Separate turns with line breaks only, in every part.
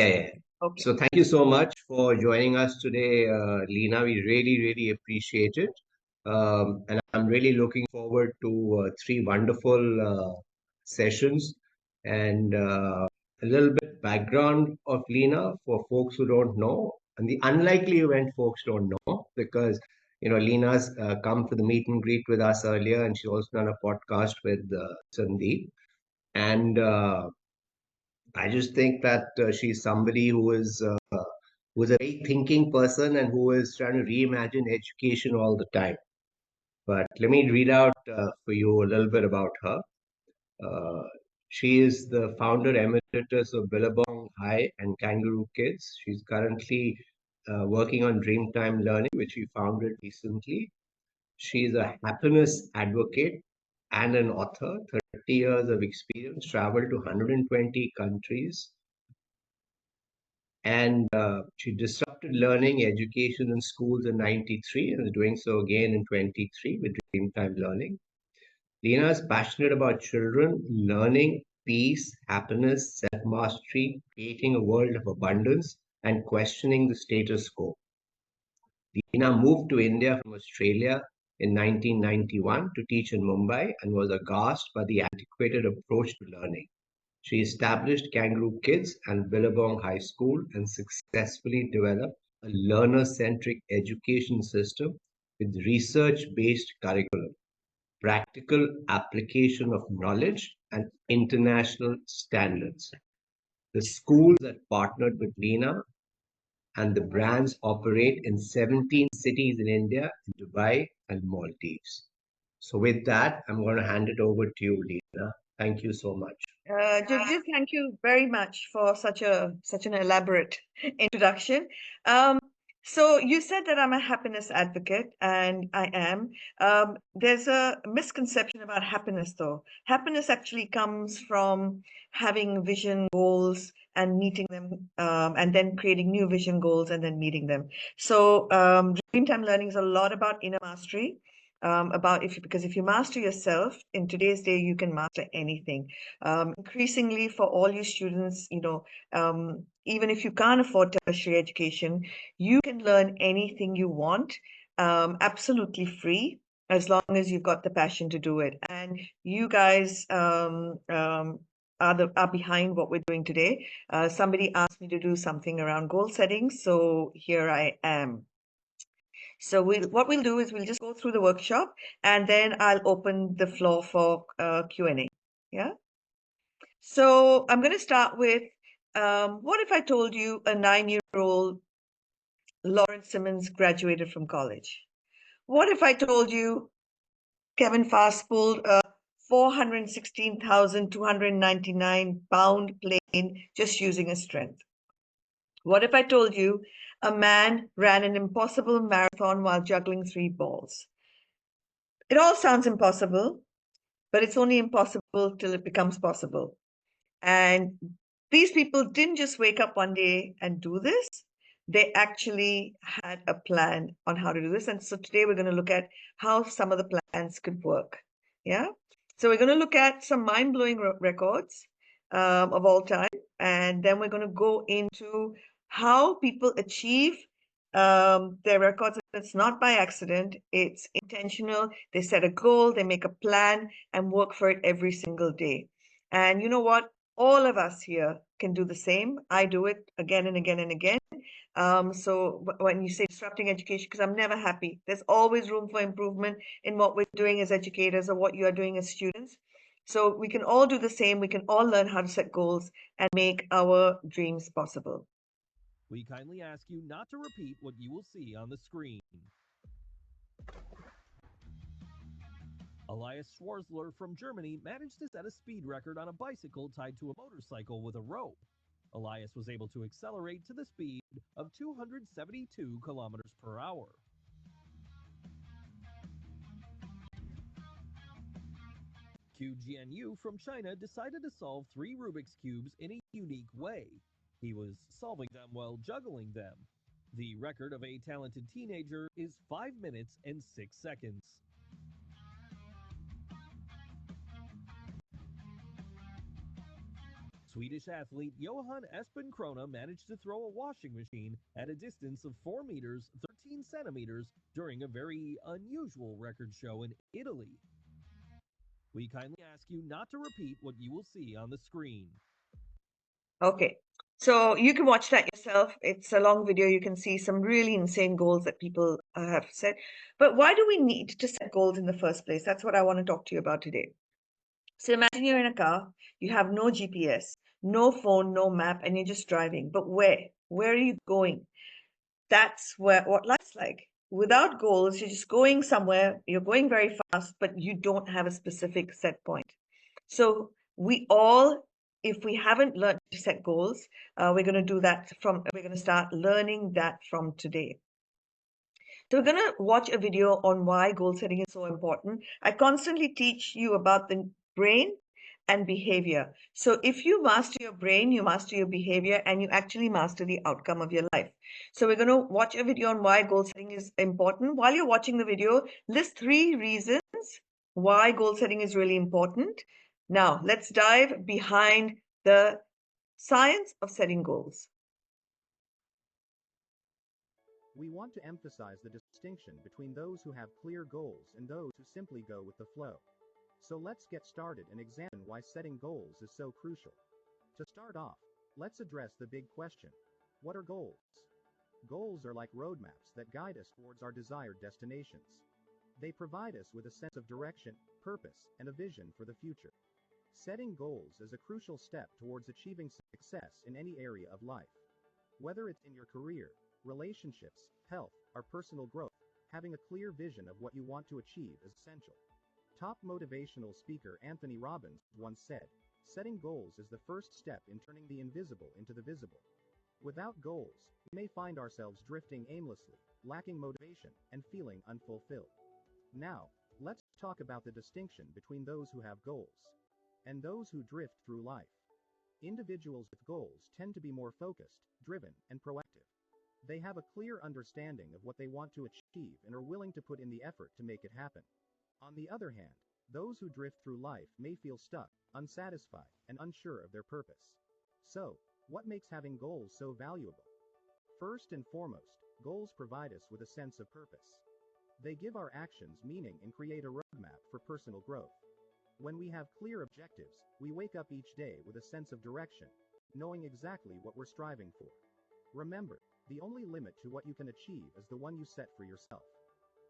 Yeah.
Okay.
So thank you so much for joining us today, Lina. We really, really appreciate it. And I'm really looking forward to three wonderful sessions and a little bit background of Lina for folks who don't know, and the unlikely event folks don't know, because Lina's come to the meet and greet with us earlier, and she's also done a podcast with Sandeep. And I just think that she's somebody who is a very thinking person and who is trying to reimagine education all the time. But let me read out for you a little bit about her. Uh, she is the founder emeritus of Billabong High and Kangaroo Kids. She's currently working on Dreamtime Learning, which she founded recently. She's a happiness advocate and an author, 30 years of experience, traveled to 120 countries, and she disrupted learning education in schools in 93 and is doing so again in 23 with Dreamtime Learning. Lina is passionate about children, learning, peace, happiness, self-mastery, creating a world of abundance, and questioning the status quo. Lina moved to India from Australia in 1991 to teach in Mumbai and was aghast by the antiquated approach to learning. She established Kangaroo Kids and Billabong High School and successfully developed a learner-centric education system with research-based curriculum, practical application of knowledge, and international standards. The schools that partnered with Lina and the brands operate in 17 cities in India, Dubai, and Maldives. So with that, I'm going to hand it over to you, Lina. Thank you so much.
Jugjiv, thank you very much for such an elaborate introduction. Um, so you said that I'm a happiness advocate, and I am. There's a misconception about happiness, though. Happiness actually comes from having vision goals and meeting them, and then creating new vision goals and then meeting them. So Dreamtime Learning is a lot about inner mastery. About if you, because if you master yourself in today's day, you can master anything. Increasingly for all you students, even if you can't afford tertiary education, you can learn anything you want, absolutely free, as long as you've got the passion to do it. And you guys are behind what we're doing today. Somebody asked me to do something around goal setting, so here I am. So what we'll do is we'll just go through the workshop, and then I'll open the floor for Q&A. Yeah. So I'm going to start with, what if I told you a 9-year-old Lawrence Simmons graduated from college? What if I told you Kevin Fast pulled a 416,299 pound plane just using his strength? What if I told you a man ran an impossible marathon while juggling 3 balls? It all sounds impossible, but it's only impossible till it becomes possible. And these people didn't just wake up one day and do this. They actually had a plan on how to do this. And so today we're going to look at how some of the plans could work. Yeah. So we're going to look at some mind-blowing records of all time. And then we're going to go into how people achieve their records. It's not by accident, it's intentional. They set a goal, they make a plan, and work for it every single day. And you know what? All of us here can do the same. I do it again and again and again. So when you say disrupting education, because I'm never happy, there's always room for improvement in what we're doing as educators or what you are doing as students. So we can all do the same. We can all learn how to set goals and make our dreams possible.
We kindly ask you not to repeat what you will see on the screen. Elias Schwarzler from Germany managed to set a speed record on a bicycle tied to a motorcycle with a rope. Elias was able to accelerate to the speed of 272 kilometers per hour. Qu Jianyu from China decided to solve 3 Rubik's Cubes in a unique way. He was solving them while juggling them. The record of a talented teenager is 5 minutes and 6 seconds. Swedish athlete Johan Espen Krona managed to throw a washing machine at a distance of 4 meters 13 centimeters during a very unusual record show in Italy. We kindly ask you not to repeat what you will see on the screen.
Okay, so you can watch that yourself. It's a long video. You can see some really insane goals that people have set. But why do we need to set goals in the first place? That's what I want to talk to you about today. So imagine you're in a car, you have no GPS, no phone, no map, and you're just driving. But where? Where are you going? That's what life's like. Without goals, you're just going somewhere, you're going very fast, but you don't have a specific set point. So we all, if we haven't learned to set goals, we're going to start learning that from today. So we're going to watch a video on why goal setting is so important. I constantly teach you about the brain and behavior. So if you master your brain, you master your behavior, and you actually master the outcome of your life. So we're going to watch a video on why goal setting is important. While you're watching the video, list 3 reasons why goal setting is really important. Now, let's dive behind the science of setting goals.
We want to emphasize the distinction between those who have clear goals and those who simply go with the flow. So let's get started and examine why setting goals is so crucial. To start off, let's address the big question. What are goals? Goals are like roadmaps that guide us towards our desired destinations. They provide us with a sense of direction, purpose, and a vision for the future. Setting goals is a crucial step towards achieving success in any area of life. Whether it's in your career, relationships, health, or personal growth, having a clear vision of what you want to achieve is essential. Top motivational speaker Anthony Robbins once said, "Setting goals is the first step in turning the invisible into the visible." Without goals, we may find ourselves drifting aimlessly, lacking motivation, and feeling unfulfilled. Now, let's talk about the distinction between those who have goals and those who drift through life. Individuals with goals tend to be more focused, driven, and proactive. They have a clear understanding of what they want to achieve and are willing to put in the effort to make it happen. On the other hand, those who drift through life may feel stuck, unsatisfied, and unsure of their purpose. So, what makes having goals so valuable? First and foremost, goals provide us with a sense of purpose. They give our actions meaning and create a roadmap for personal growth. When we have clear objectives, we wake up each day with a sense of direction, knowing exactly what we're striving for. Remember, the only limit to what you can achieve is the one you set for yourself.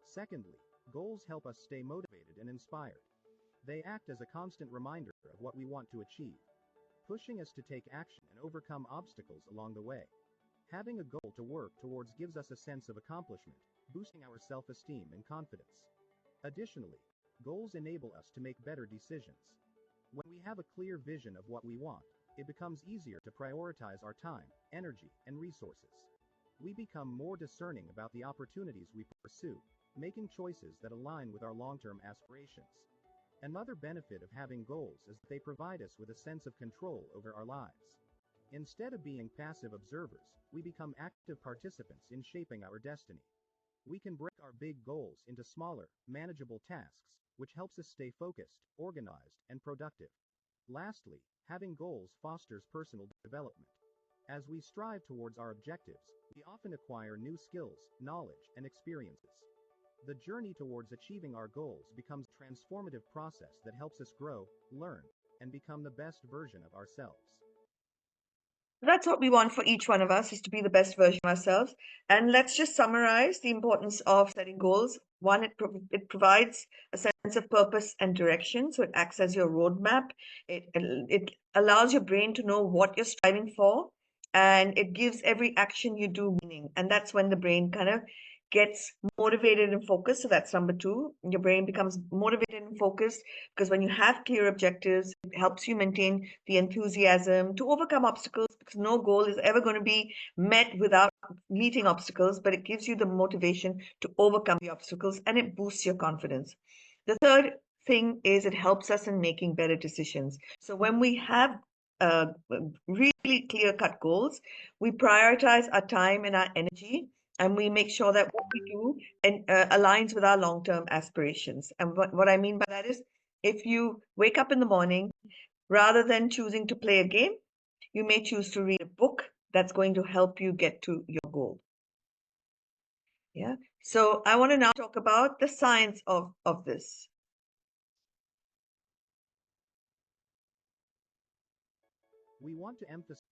Secondly, goals help us stay motivated and inspired. They act as a constant reminder of what we want to achieve, pushing us to take action and overcome obstacles along the way. Having a goal to work towards gives us a sense of accomplishment, boosting our self-esteem and confidence. Additionally, goals enable us to make better decisions. When we have a clear vision of what we want, it becomes easier to prioritize our time, energy, and resources. We become more discerning about the opportunities we pursue, making choices that align with our long-term aspirations. Another benefit of having goals is that they provide us with a sense of control over our lives. Instead of being passive observers, we become active participants in shaping our destiny. We can break our big goals into smaller, manageable tasks, which helps us stay focused, organized, and productive. Lastly, having goals fosters personal development. As we strive towards our objectives, we often acquire new skills, knowledge, and experiences. The journey towards achieving our goals becomes a transformative process that helps us grow, learn, and become the best version of ourselves.
That's what we want for each one of us, is to be the best version of ourselves. And let's just summarize the importance of setting goals. One, it provides a sense of purpose and direction. So it acts as your roadmap. It allows your brain to know what you're striving for. And it gives every action you do meaning. And that's when the brain kind of gets motivated and focused. So that's number 2. Your brain becomes motivated and focused because when you have clear objectives, it helps you maintain the enthusiasm to overcome obstacles, because no goal is ever going to be met without meeting obstacles, but it gives you the motivation to overcome the obstacles, and it boosts your confidence. The third thing is it helps us in making better decisions. So when we have uh, really clear cut goals, we prioritize our time and our energy, and we make sure that what we do aligns with our long-term aspirations. And what I mean by that is, if you wake up in the morning, rather than choosing to play a game, You may choose to read a book that's going to help you get to your goal. Yeah. So I want to now talk about the science of this.
We want to emphasize.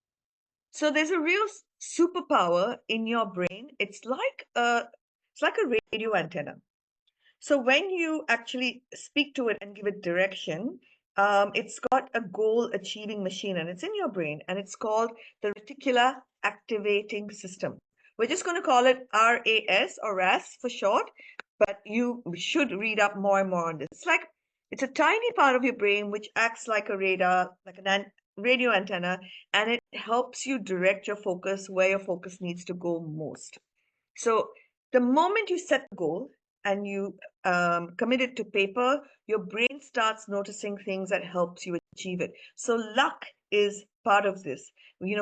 So there's a real superpower in your brain. It's like a radio antenna. So when you actually speak to it and give it direction, it's got a goal achieving machine and it's in your brain and it's called the reticular activating system. We're just going to call it RAS or RAS for short, but you should read up more and more on this. It's a tiny part of your brain which acts like a radar, like radio antenna, and it helps you direct your focus where your focus needs to go most. So the moment you set a goal and you commit it to paper, your brain starts noticing things that helps you achieve it. So luck is part of this.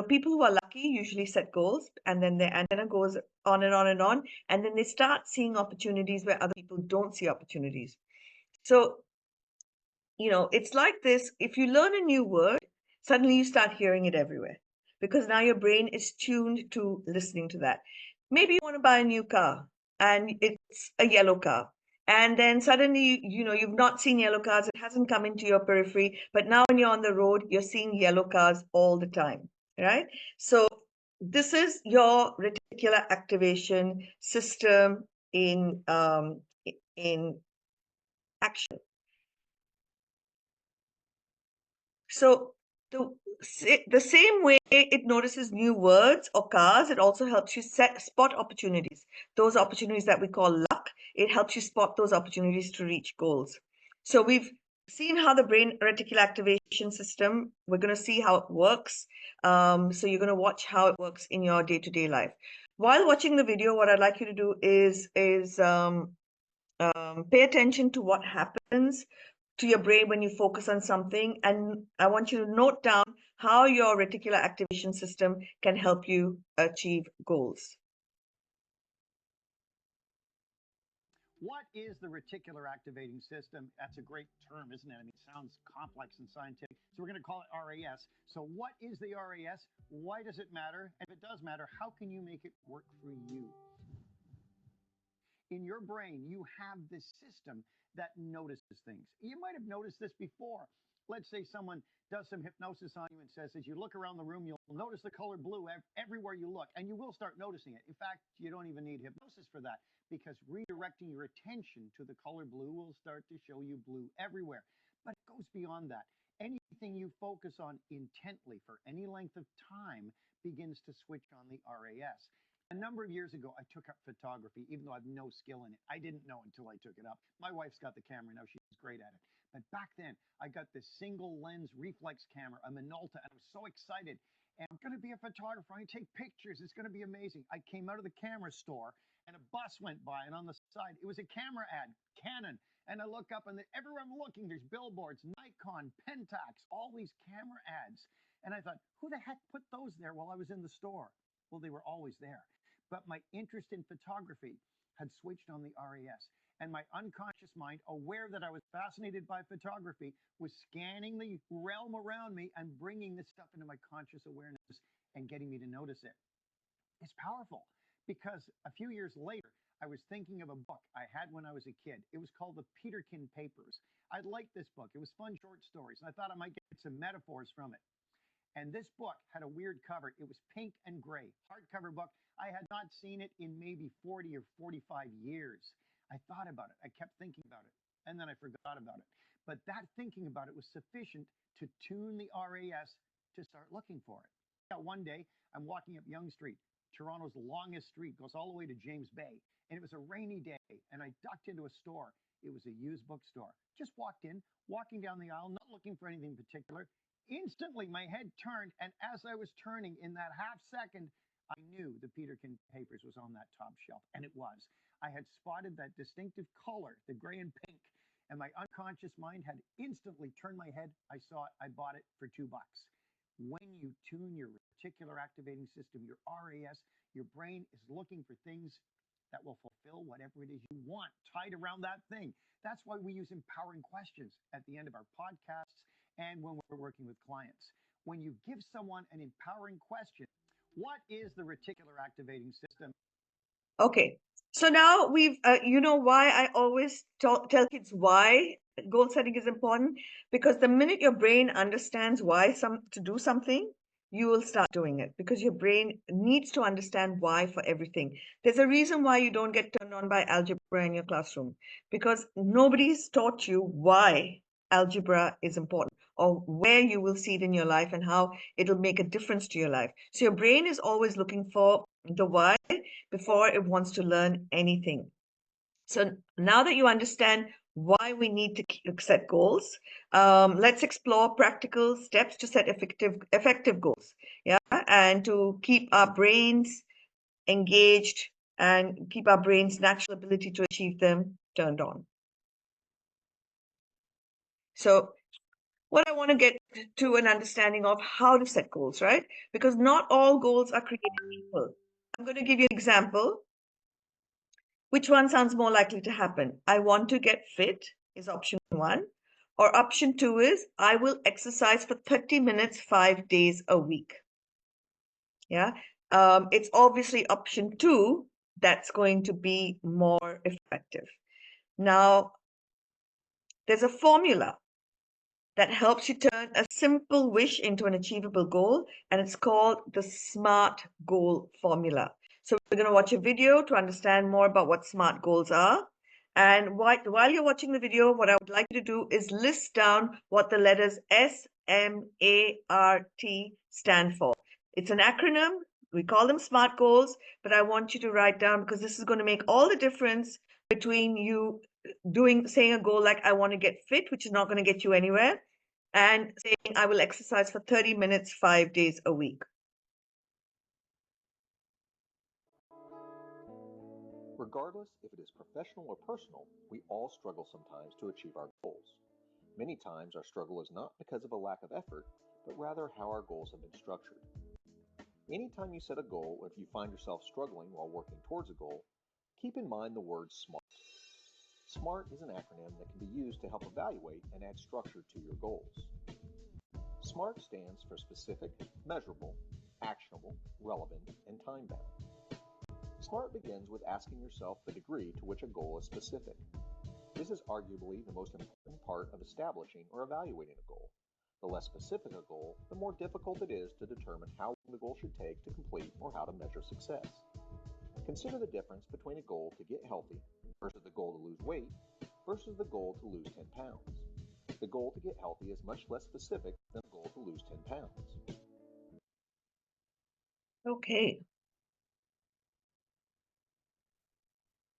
People who are lucky usually set goals and then their antenna goes on and on and on, and then they start seeing opportunities where other people don't see opportunities. So it's like this. If you learn a new word, suddenly you start hearing it everywhere because now your brain is tuned to listening to that. Maybe you want to buy a new car and it's a yellow car. And then suddenly, you've not seen yellow cars. It hasn't come into your periphery. But now when you're on the road, you're seeing yellow cars all the time, right? So this is your reticular activation system in action. So the same way it notices new words or cars, it also helps you spot opportunities. Those opportunities that we call luck, it helps you spot those opportunities to reach goals. So we've seen how the brain reticular activation system, we're going to see how it works. So you're going to watch how it works in your day-to-day life. While watching the video, what I'd like you to do is pay attention to what happens to your brain when you focus on something. And I want you to note down how your reticular activation system can help you achieve goals.
What is the reticular activating system? That's a great term, isn't it? I mean, it sounds complex and scientific. So we're going to call it RAS. So what is the RAS? Why does it matter? And if it does matter, how can you make it work for you? In your brain, you have this system that notices things. You might have noticed this before. Let's say someone does some hypnosis on you and says, as you look around the room, you'll notice the color blue everywhere you look, and you will start noticing it. In fact, you don't even need hypnosis for that because redirecting your attention to the color blue will start to show you blue everywhere. But it goes beyond that. Anything you focus on intently for any length of time begins to switch on the RAS. A number of years ago, I took up photography, even though I have no skill in it. I didn't know until I took it up. My wife's got the camera now. She's great at it. But back then, I got this single lens reflex camera, a Minolta, and I was so excited. And I'm going to be a photographer. I'm going to take pictures. It's going to be amazing. I came out of the camera store, and a bus went by, and on the side, it was a camera ad, Canon. And I look up, and everywhere I'm looking, there's billboards, Nikon, Pentax, all these camera ads. And I thought, who the heck put those there while I was in the store? Well, they were always there. But my interest in photography had switched on the RAS. And my unconscious mind, aware that I was fascinated by photography, was scanning the realm around me and bringing this stuff into my conscious awareness and getting me to notice it. It's powerful because a few years later, I was thinking of a book I had when I was a kid. It was called The Peterkin Papers. I liked this book. It was fun short stories, and I thought I might get some metaphors from it. And this book had a weird cover. It was pink and gray, hardcover book. I had not seen it in maybe 40 or 45 years. I thought about it. I kept thinking about it. And then I forgot about it. But that thinking about it was sufficient to tune the RAS to start looking for it. Now, one day, I'm walking up Yonge Street. Toronto's longest street goes all the way to James Bay. And it was a rainy day. And I ducked into a store. It was a used bookstore. Just walked in, walking down the aisle, not looking for anything particular. Instantly, my head turned, and as I was turning in that half second, I knew the Peterkin Papers was on that top shelf, and it was. I had spotted that distinctive color, the gray and pink, and my unconscious mind had instantly turned my head. I saw it. I bought it for $2. When you tune your reticular activating system, your RAS, your brain is looking for things that will fulfill whatever it is you want tied around that thing. That's why we use empowering questions at the end of our podcasts and when we're working with clients. when you give someone an empowering question. What is the reticular activating system?
Okay. So now you know why I always tell kids why goal setting is important? Because the minute your brain understands why to do something, you will start doing it because your brain needs to understand why for everything. There's a reason why you don't get turned on by algebra in your classroom because nobody's taught you why algebra is important or where you will see it in your life and how it'll make a difference to your life. So your brain is always looking for the why before it wants to learn anything. So now that you understand why we need to set goals, let's explore practical steps to set effective goals. Yeah, and to keep our brains engaged and keep our brain's natural ability to achieve them turned on. So what I want to get to an understanding of how to set goals, right? Because not all goals are created equal. I'm going to give you an example. Which one sounds more likely to happen? I want to get fit is option one. Or option two is I will exercise for 30 minutes, 5 days a week. Yeah. It's obviously option two that's going to be more effective. Now, there's a formula that helps you turn a simple wish into an achievable goal, and it's called the SMART goal formula. So we're going to watch a video to understand more about what SMART goals are. And while you're watching the video, what I would like you to do is list down what the letters SMART stand for. It's an acronym. We call them SMART goals, but I want you to write down because this is going to make all the difference between you saying a goal like I want to get fit, which is not going to get you anywhere, and saying I will exercise for 30 minutes, 5 days a week.
Regardless if it is professional or personal, we all struggle sometimes to achieve our goals. Many times our struggle is not because of a lack of effort, but rather how our goals have been structured. Anytime you set a goal or if you find yourself struggling while working towards a goal, keep in mind the word SMART. SMART is an acronym that can be used to help evaluate and add structure to your goals. SMART stands for specific, measurable, actionable, relevant, and time-bound. SMART begins with asking yourself the degree to which a goal is specific. This is arguably the most important part of establishing or evaluating a goal. The less specific a goal, the more difficult it is to determine how long the goal should take to complete or how to measure success. Consider the difference between a goal to get healthy versus the goal to lose weight versus the goal to lose 10 pounds. The goal to get healthy is much less specific than the goal to lose 10 pounds.
Okay.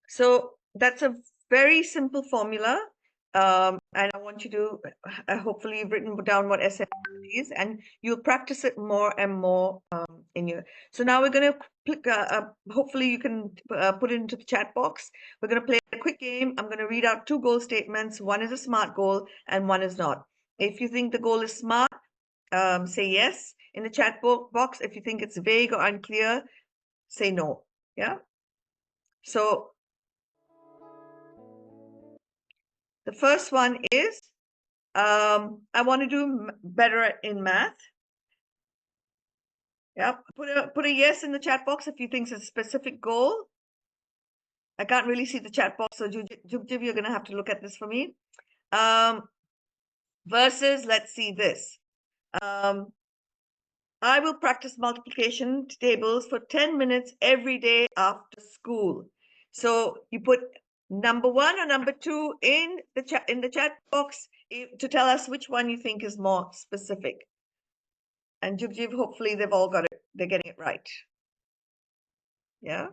So that's a very simple formula. And I want you to, hopefully you've written down what SMART is and you'll practice it more and more in your. So now we're going to click, hopefully you can put it into the chat box. We're going to play a quick game. I'm going to read out two goal statements. One is a SMART goal and one is not. If you think the goal is SMART, say yes in the chat box. If you think it's vague or unclear, say no. Yeah. So the first one is I want to do better in math. Yeah, put a yes in the chat box if you think it's a specific goal. I can't really see the chat box, so Jugjiv, you're going to have to look at this for me. Versus, let's see this. I will practice multiplication tables for 10 minutes every day after school. So you put number one or number two in the chat box to tell us which one you think is more specific. And Jugjiv, hopefully they've all got it. They're getting it right. Yeah.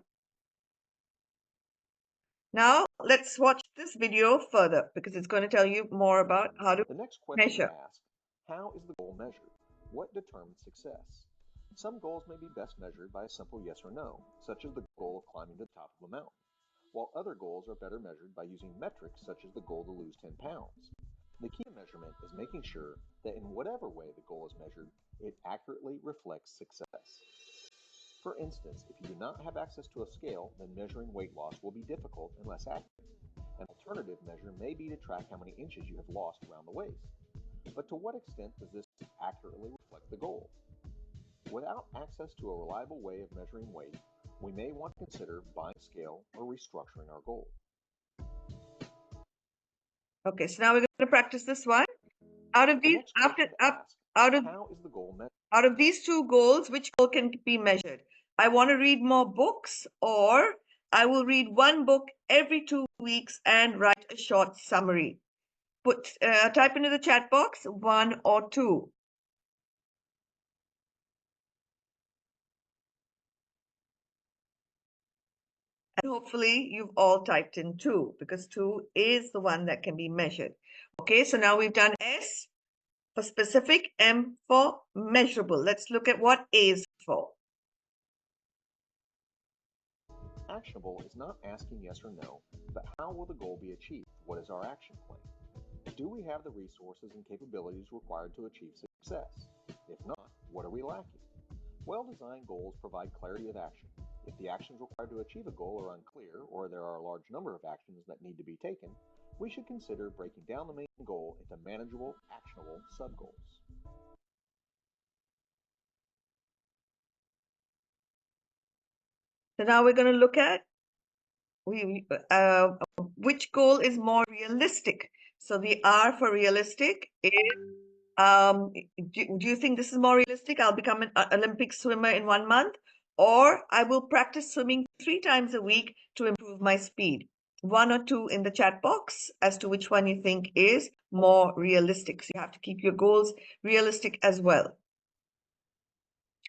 Now let's watch this video further because it's going to tell you more about how to
The next question
measure.
asks, how is the goal measured? What determines success? Some goals may be best measured by a simple yes or no, such as the goal of climbing to the top of a mountain, while other goals are better measured by using metrics such as the goal to lose 10 pounds. The key to measurement is making sure that in whatever way the goal is measured, it accurately reflects success. For instance, if you do not have access to a scale, then measuring weight loss will be difficult and less accurate. An alternative measure may be to track how many inches you have lost around the waist. But to what extent does this accurately reflect the goal? Without access to a reliable way of measuring weight, we may want to consider buying a scale or restructuring our goal.
Okay, so now we're going to practice this one. Out of
The
these,
next question to ask
out
is
of
how is the goal measured?
out of these two goals, which goal can be measured? I want to read more books, or I will read one book every 2 weeks and write a short summary. Type into the chat box 1 or 2. And hopefully you've all typed in 2, because 2 is the one that can be measured. Okay, so now we've done S for specific, M for measurable. Let's look at what A is for.
Actionable is not asking yes or no, but how will the goal be achieved? What is our action plan? Do we have the resources and capabilities required to achieve success? If not, what are we lacking? Well-designed goals provide clarity of action. If the actions required to achieve a goal are unclear, or there are a large number of actions that need to be taken, we should consider breaking down the main goal into manageable, actionable sub-goals.
So now we're going to look at which goal is more realistic. So the R for realistic is, do you think this is more realistic? I'll become an Olympic swimmer in 1 month, or I will practice swimming 3 times a week to improve my speed. 1 or 2 in the chat box as to which one you think is more realistic. So you have to keep your goals realistic as well.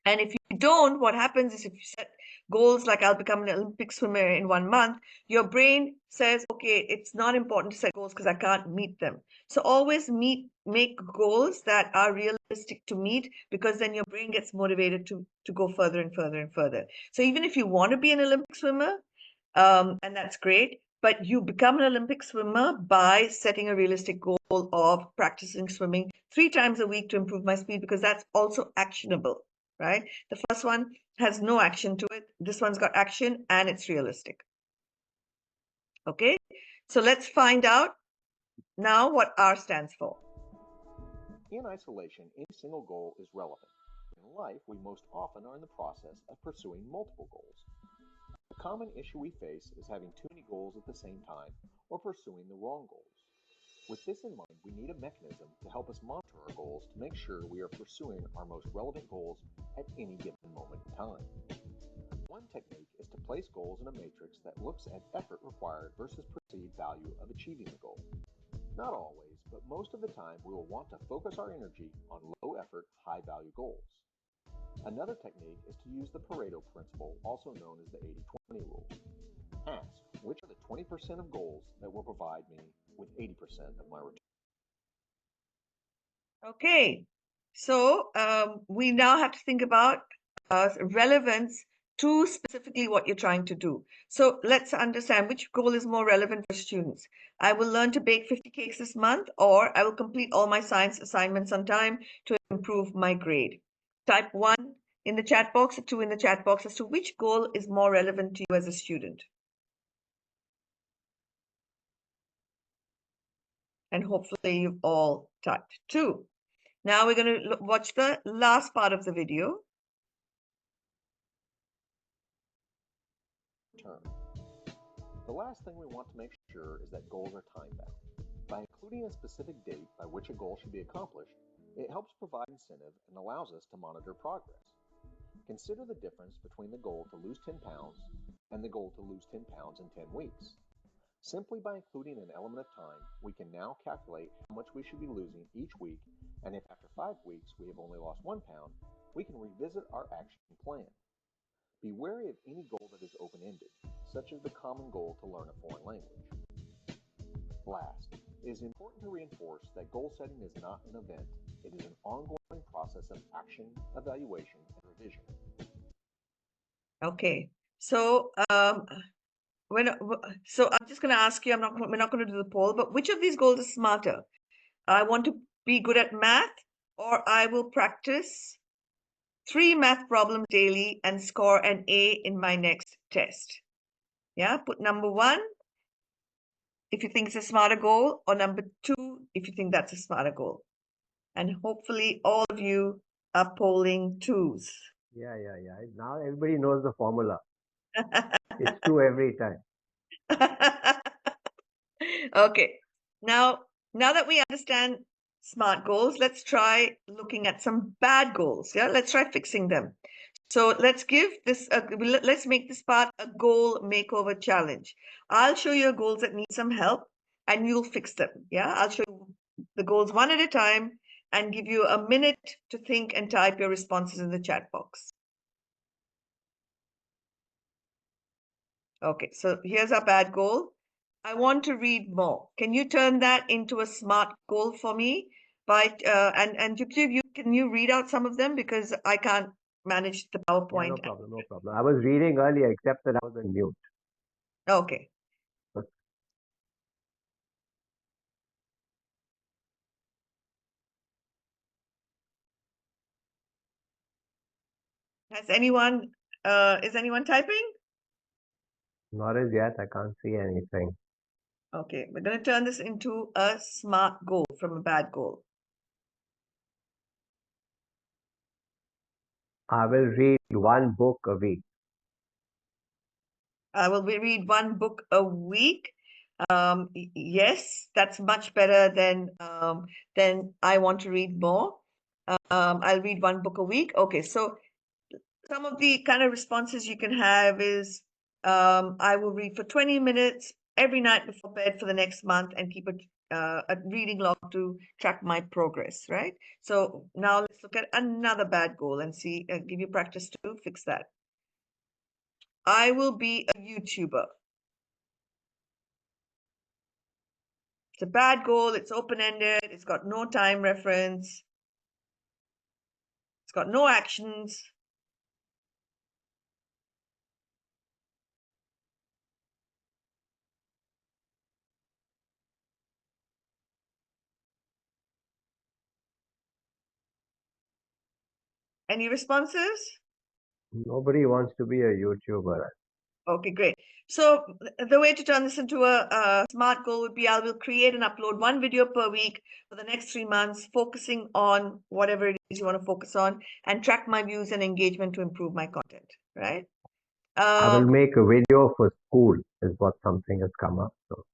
And if you don't, what happens is if you set goals like I'll become an Olympic swimmer in 1 month, your brain says, okay, it's not important to set goals because I can't meet them. So always make goals that are realistic to meet, because then your brain gets motivated to go further and further and further. So even if you want to be an Olympic swimmer, and that's great, but you become an Olympic swimmer by setting a realistic goal of practicing swimming 3 times a week to improve my speed, because that's also actionable. Right? The first one has no action to it. This one's got action and it's realistic. Okay, so let's find out now what R stands for.
In isolation, any single goal is relevant. In life, we most often are in the process of pursuing multiple goals. A common issue we face is having too many goals at the same time or pursuing the wrong goals. With this in mind, we need a mechanism to help us monitor our goals to make sure we are pursuing our most relevant goals at any given moment in time. One technique is to place goals in a matrix that looks at effort required versus perceived value of achieving the goal. Not always, but most of the time we will want to focus our energy on low effort, high value goals. Another technique is to use the Pareto principle, also known as the 80-20 rule. Ask, which are the 20% of goals that will provide me with 80% of my return?
Okay, so we now have to think about relevance to specifically what you're trying to do. So let's understand which goal is more relevant for students. I will learn to bake 50 cakes this month, or I will complete all my science assignments on time to improve my grade. Type 1 in the chat box or 2 in the chat box as to which goal is more relevant to you as a student. And hopefully you've all typed 2. Now we're going to watch the last part of the video.
The last thing we want to make sure is that goals are time-bound. By including a specific date by which a goal should be accomplished, it helps provide incentive and allows us to monitor progress. Consider the difference between the goal to lose 10 pounds and the goal to lose 10 pounds in 10 weeks. Simply by including an element of time, we can now calculate how much we should be losing each week, and if after 5 weeks we have only lost 1 pound, we can revisit our action plan. Be wary of any goal that is open-ended, such as the common goal to learn a foreign language. Last, it is important to reinforce that goal setting is not an event. It is an ongoing process of action, evaluation, and revision.
Okay, so so I'm just going to ask you. We're not going to do the poll, but which of these goals is smarter? I want to be good at math, or I will practice 3 math problems daily and score an A in my next test. Yeah, put number 1 if you think it's a smarter goal, or number 2 if you think that's a smarter goal. And hopefully all of you are polling twos.
Yeah. Now everybody knows the formula. It's two every time.
Okay. Now that we understand SMART goals, let's try looking at some bad goals. Yeah, let's try fixing them. So let's give this let's make this part a goal makeover challenge. I'll show you goals that need some help and you'll fix them. Yeah, I'll show you the goals one at a time and give you a minute to think and type your responses in the chat box. Okay, so here's our bad goal. I want to read more. Can you turn that into a SMART goal for me? And Jugjiv, can you read out some of them because I can't manage the
Yeah,
PowerPoint.
no problem, no problem. I was reading earlier, except that I was on mute.
Okay. Has anyone is anyone typing?
Not as yet. I can't see anything.
Okay, we're going to turn this into a SMART goal from a bad goal.
I will read one book a week.
I will read one book a week. Yes, that's much better than I want to read more. I'll read one book a week. Okay, so some of the kind of responses you can have is I will read for 20 minutes every night before bed for the next month and keep a reading log to track my progress, right? So now let's look at another bad goal and see, give you practice to fix that. I will be a YouTuber. It's a bad goal. It's open-ended. It's got no time reference. It's got no actions. Any responses?
Nobody wants to be a YouTuber.
Okay, great. So the way to turn this into a SMART goal would be I will create and upload one video per week for the next 3 months, focusing on whatever it is you want to focus on and track my views and engagement to improve my content, right?
I will make a video for school is what something has come up. So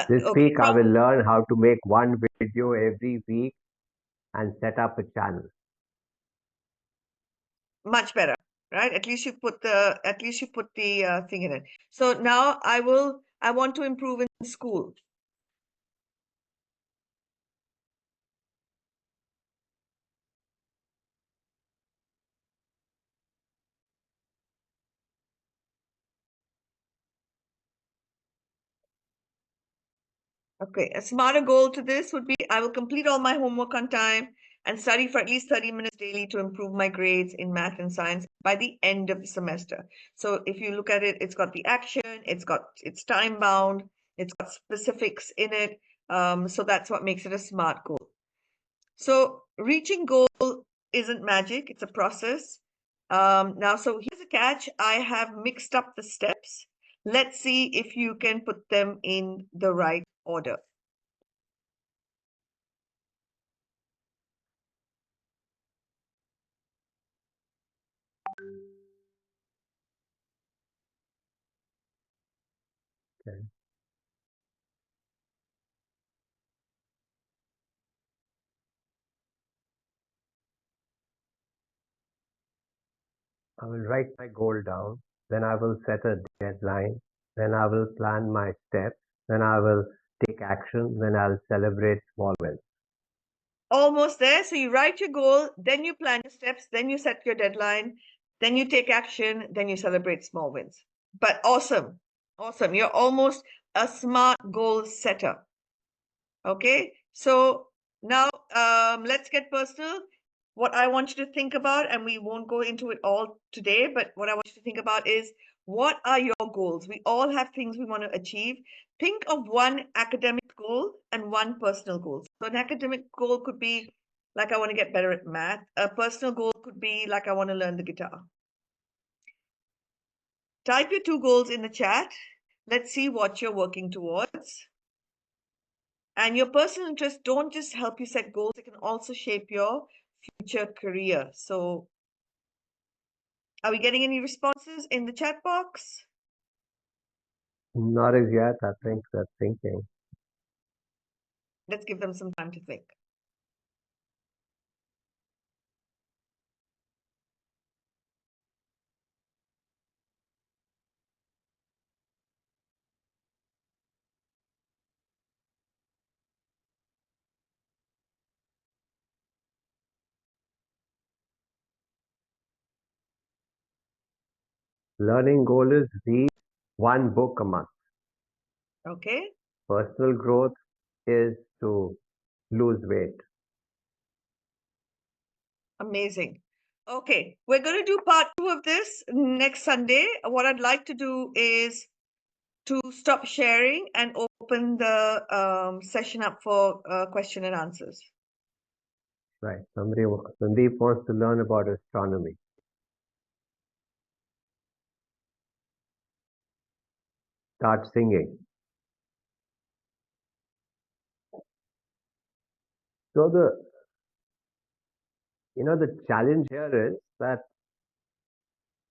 this
Okay,
week I will learn how to make one video every week and set up a channel.
much better, right? At least you put the thing in it. So now I want to improve in school. Okay, a smarter goal to this would be I will complete all my homework on time and study for at least 30 minutes daily to improve my grades in math and science by the end of the semester. So if you look at it, it's got the action, it's time bound, it's got specifics in it. So that's what makes it a SMART goal. So reaching goal isn't magic, it's a process. So here's a catch. I have mixed up the steps. Let's see if you can put them in the right order.
Okay. I will write my goal down. Then I will set a deadline. Then I will plan my steps. Then I will take action. Then I'll celebrate small wins.
Almost there. So you write your goal, then you plan your steps, then you set your deadline, then you take action, then you celebrate small wins. But awesome. Awesome. You're almost a SMART goal setter. Okay. So now let's get personal. What I want you to think about, and we won't go into it all today, but what I want you to think about is what are your goals? We all have things we want to achieve. Think of one academic goal and one personal goal. So an academic goal could be like I want to get better at math. A personal goal could be like I want to learn the guitar. Type your two goals in the chat. Let's see what you're working towards. And your personal interests don't just help you set goals, it can also shape your future career. So, are we getting any responses in the chat box?
Not as yet. I think they're thinking.
Let's give them some time to think.
Learning goal is read one book a month.
Okay.
Personal growth is to lose weight.
Amazing. Okay, we're going to do part 2 of this next Sunday. What I'd like to do is to stop sharing and open the session up for question and answers.
Right. Sandeep wants to learn about astronomy. Start singing. So the challenge here is that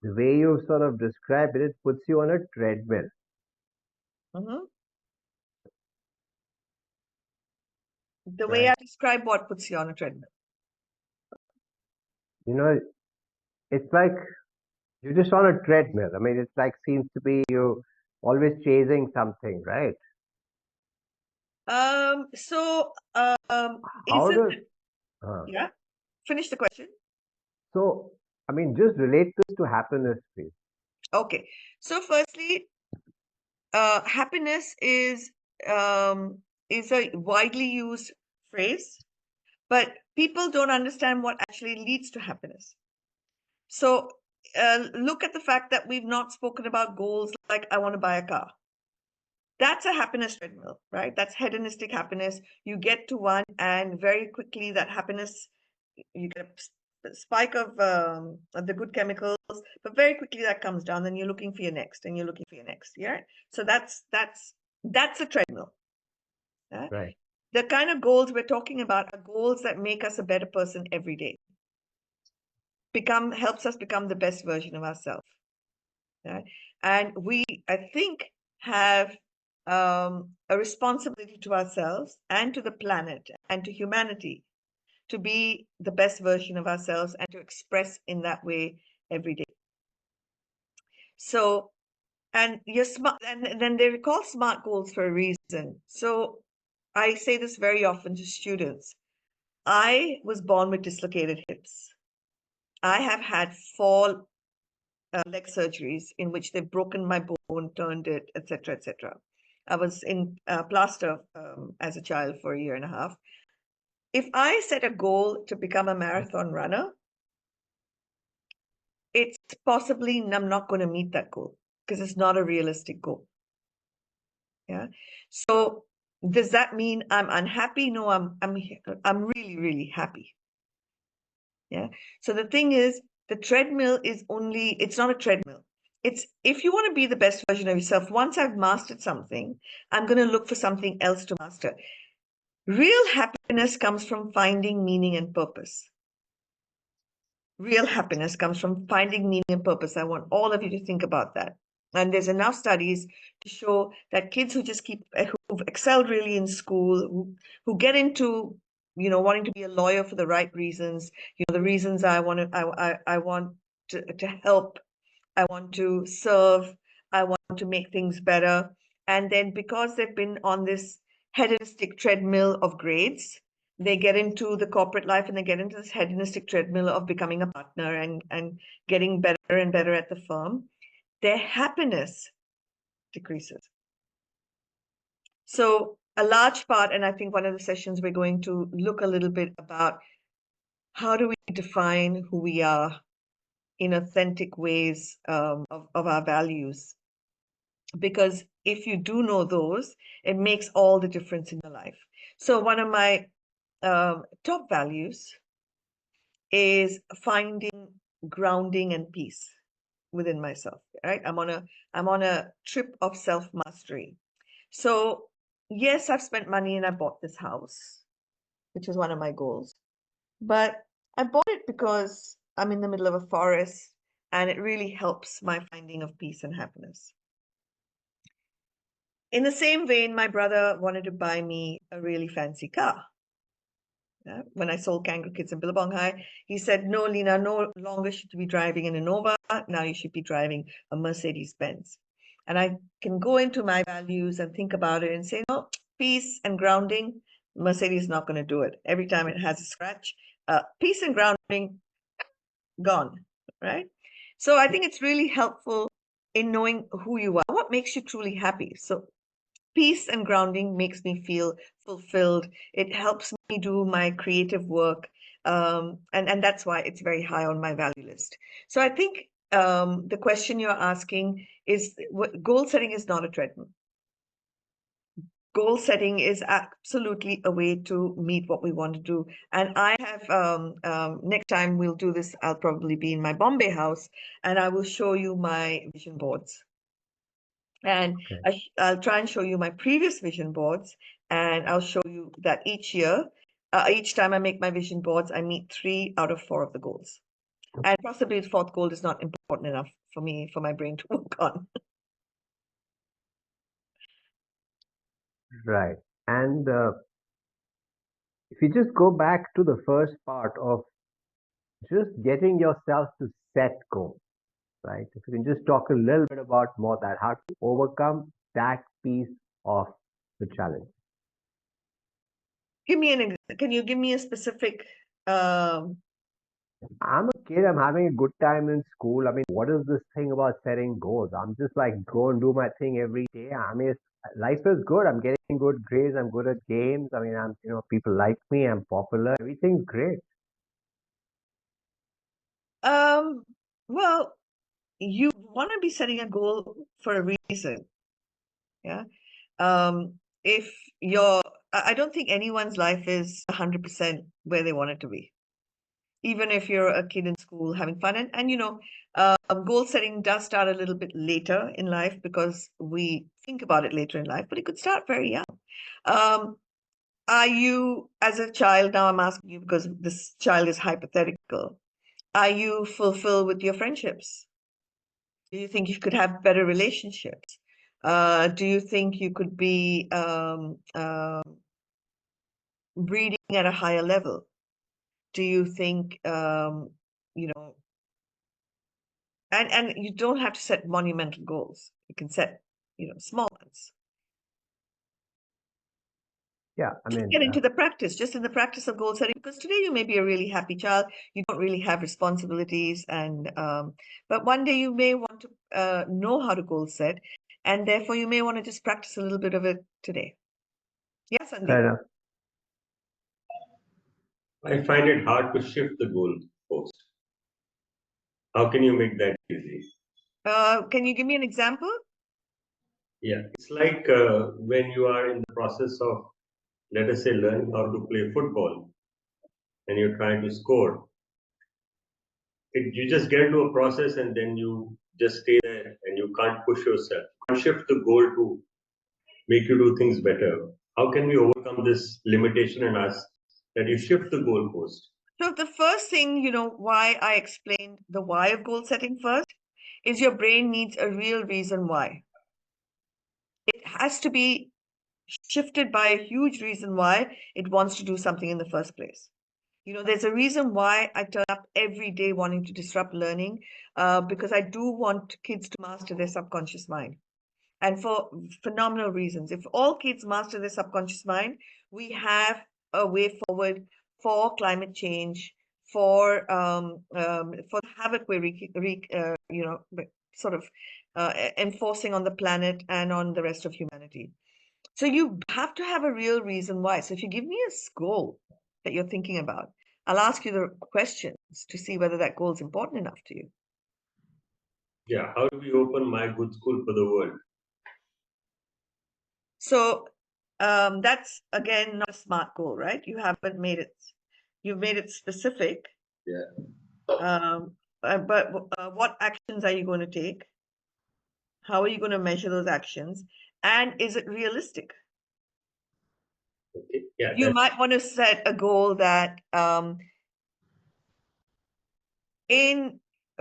the way you sort of describe it, it puts you on a treadmill.
Mhm. The way
Right.
I describe what puts you on a treadmill.
You know, it's like you're just on a treadmill. I mean, it's like seems to be you always chasing something, right?
So,
How
isn't
does
it,
uh,
yeah, finish the question.
so? I mean, just relate this to happiness, please.
Okay. So, firstly, happiness is a widely used phrase, but people don't understand what actually leads to happiness. So, look at the fact that we've not spoken about goals like I want to buy a car. That's a happiness treadmill, right? That's hedonistic happiness. You get to one, and very quickly that happiness, you get a spike of the good chemicals, but very quickly that comes down. Then you're looking for your next, and you're looking for your next. Yeah. So that's a treadmill. Yeah?
Right.
The kind of goals we're talking about are goals that make us a better person every day. Helps us become the best version of ourselves. Right? And we, I think, have a responsibility to ourselves and to the planet and to humanity to be the best version of ourselves and to express in that way every day. So, and you're smart, and then they're called SMART goals for a reason. So, I say this very often to students. I was born with dislocated hips. I have had 4 leg surgeries in which they've broken my bone, turned it, etc., etc. I was in plaster as a child for a year and a half. If I set a goal to become a marathon runner, it's possibly I'm not going to meet that goal because it's not a realistic goal. Yeah. So does that mean I'm unhappy? No, I'm really, really happy. Yeah. So the thing is, the treadmill is it's not a treadmill. It's if you want to be the best version of yourself, once I've mastered something, I'm going to look for something else to master. Real happiness comes from finding meaning and purpose. Real happiness comes from finding meaning and purpose. I want all of you to think about that. And there's enough studies to show that kids who've excelled really in school, who get into, wanting to be a lawyer for the right reasons, the reasons I want to help, I want to serve, I want to make things better. And then because they've been on this hedonistic treadmill of grades, they get into the corporate life and they get into this hedonistic treadmill of becoming a partner and getting better and better at the firm. Their happiness decreases. So a large part, and I think one of the sessions we're going to look a little bit about how do we define who we are in authentic ways of our values. Because if you do know those, it makes all the difference in your life. So one of my top values is finding grounding and peace within myself. Right, I'm on a trip of self mastery. So yes, I've spent money and I bought this house, which was one of my goals. But I bought it because I'm in the middle of a forest and it really helps my finding of peace and happiness. In the same vein, my brother wanted to buy me a really fancy car. When I sold Kangaroo Kids in Billabong High, he said, "No, Lina, no longer should you be driving an Innova. Now you should be driving a Mercedes Benz." And I can go into my values and think about it and say, no, peace and grounding, Mercedes is not going to do it. Every time it has a scratch, peace and grounding, gone, right? So I think it's really helpful in knowing who you are, what makes you truly happy. So peace and grounding makes me feel fulfilled. It helps me do my creative work. And that's why it's very high on my value list. So I think the question you're asking is goal setting is not a treadmill. Goal setting is absolutely a way to meet what we want to do. And I have, next time we'll do this, I'll probably be in my Bombay house and I will show you my vision boards. And
Okay.
I'll try and show you my previous vision boards, and I'll show you that each year, each time I make my vision boards, I meet 3 out of 4 of the goals. And possibly the 4th goal is not important enough for me, for my brain to work on.
Right. And if you just go back to the first part of just getting yourself to set goals, right? If you can just talk a little bit about more that, how to overcome that piece of the challenge.
Can you give me a specific, um,
I'm a kid, I'm having a good time in school. I mean, what is this thing about setting goals? I'm just like go and do my thing every day. I mean, life is good. I'm getting good grades. I'm good at games. I mean, people like me. I'm popular. Everything's great.
um, well, you want to be setting a goal for a reason. Yeah. If you're, I don't think anyone's life is 100% where they want it to be. Even if you're a kid in school having fun. And goal setting does start a little bit later in life because we think about it later in life, but it could start very young. Um, are you, as a child, now I'm asking you because this child is hypothetical, are you fulfilled with your friendships? Do you think you could have better relationships? Do you think you could be reading at a higher level? Do you think, you know, and you don't have to set monumental goals. You can set, small ones.
Yeah, I
Just
mean,
get into the practice, just in the practice of goal setting, because today you may be a really happy child. You don't really have responsibilities, and but one day you may want to know how to goal set, and therefore you may want to just practice a little bit of it today. Yes,
fair
Sandeep.
enough.
I find it hard to shift the goal post. How can you make that easy?
Can you give me an example?
Yeah, it's like when you are in the process of, let us say, learning how to play football and you're trying to score. You just get into a process and then you just stay there and you can't push yourself. You can't shift the goal to make you do things better. How can we overcome this limitation and ask that you shift the goal post?
So the first thing, why I explained the why of goal setting first is your brain needs a real reason why. It has to be shifted by a huge reason why it wants to do something in the first place. There's a reason why I turn up every day wanting to disrupt learning, because I do want kids to master their subconscious mind. And for phenomenal reasons. If all kids master their subconscious mind, we have a way forward for climate change, for the havoc we're sort of enforcing on the planet and on the rest of humanity. So you have to have a real reason why. So if you give me a goal that you're thinking about, I'll ask you the questions to see whether that goal is important enough to you.
Yeah, how do we open my good school for the world?
So that's again not a SMART goal, right? You've made it specific.
Yeah.
But what actions are you going to take? How are you going to measure those actions? And is it realistic?
Okay. Yeah.
You might want to set a goal that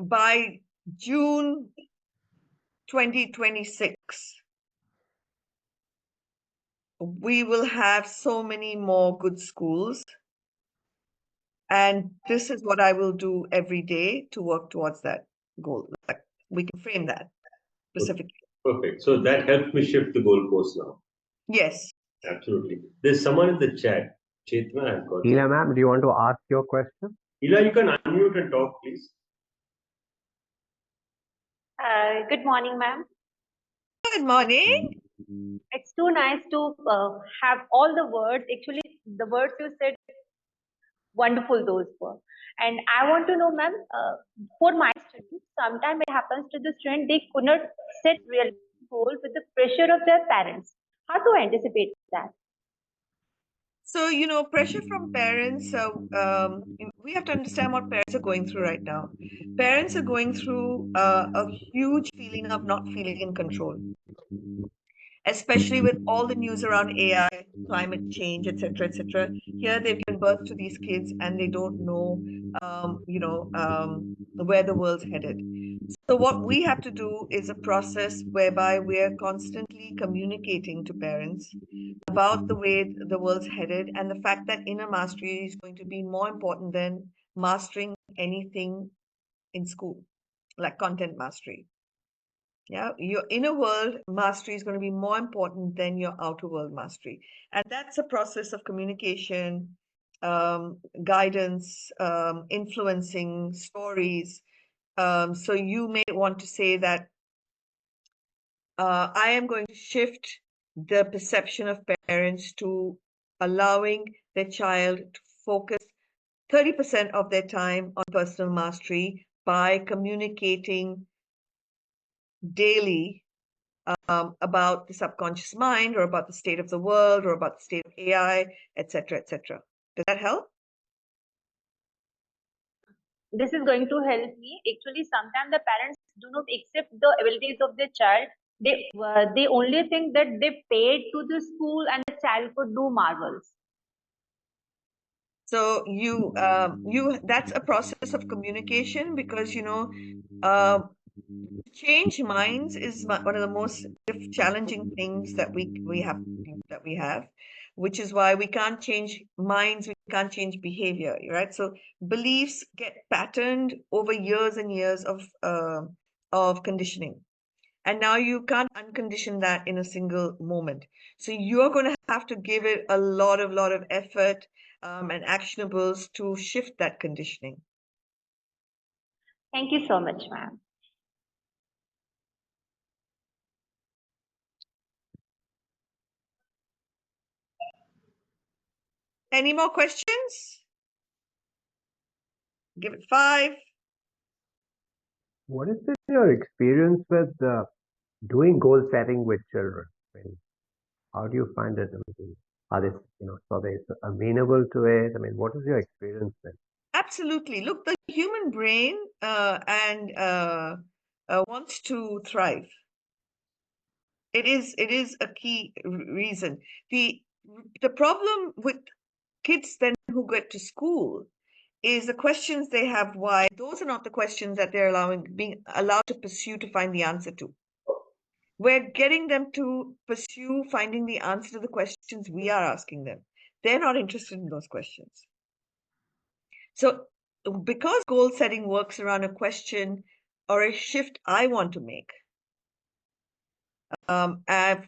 by June 2026, we will have so many more good schools. And this is what I will do every day to work towards that goal. Like, we can frame that specifically.
Perfect. So that helps me shift the goalpost now.
Yes.
Absolutely. There's someone in the chat. Chetna, I've got.
Hila ma'am, do you want to ask your question?
Hila, you can unmute and talk, please.
Good morning, ma'am.
Good morning.
It's too nice to have all the words. Actually, the words you said, wonderful those were. And I want to know, ma'am, for my students, sometimes it happens to the student, they could not set real goal with the pressure of their parents. How to anticipate that?
So, pressure from parents, we have to understand what parents are going through right now. Parents are going through a huge feeling of not feeling in control, especially with all the news around AI, climate change, etc., etc. Here they've given birth to these kids and they don't know, where the world's headed. So what we have to do is a process whereby we're constantly communicating to parents about the way the world's headed and the fact that inner mastery is going to be more important than mastering anything in school, like content mastery. Yeah, your inner world mastery is going to be more important than your outer world mastery. And that's a process of communication, guidance, influencing stories. So you may want to say that I am going to shift the perception of parents to allowing their child to focus 30% of their time on personal mastery by communicating daily about the subconscious mind or about the state of the world or about the state of AI, etc., etc. Does that help?
This is going to help me. Actually, sometimes the parents do not accept the abilities of their child. They only think that they paid to the school and the child could do marvels.
So that's a process of communication because change minds is one of the most challenging things that we have, which is why we can't change minds, we can't change behavior, right? So beliefs get patterned over years and years of conditioning. And now you can't uncondition that in a single moment. So you're going to have to give it a lot of effort and actionables to shift that conditioning.
Thank you so much, ma'am.
Any more questions? Give it 5.
What is your experience with doing goal setting with children? I mean, how do you find it? I mean, are they, so they amenable to it? I mean, what is your experience then?
Absolutely. Look, the human brain wants to thrive. It is a key reason. The problem with kids then who get to school is the questions they have why. Those are not the questions that they're being allowed to pursue to find the answer to. We're getting them to pursue finding the answer to the questions we are asking them. They're not interested in those questions. So because goal setting works around a question or a shift I want to make,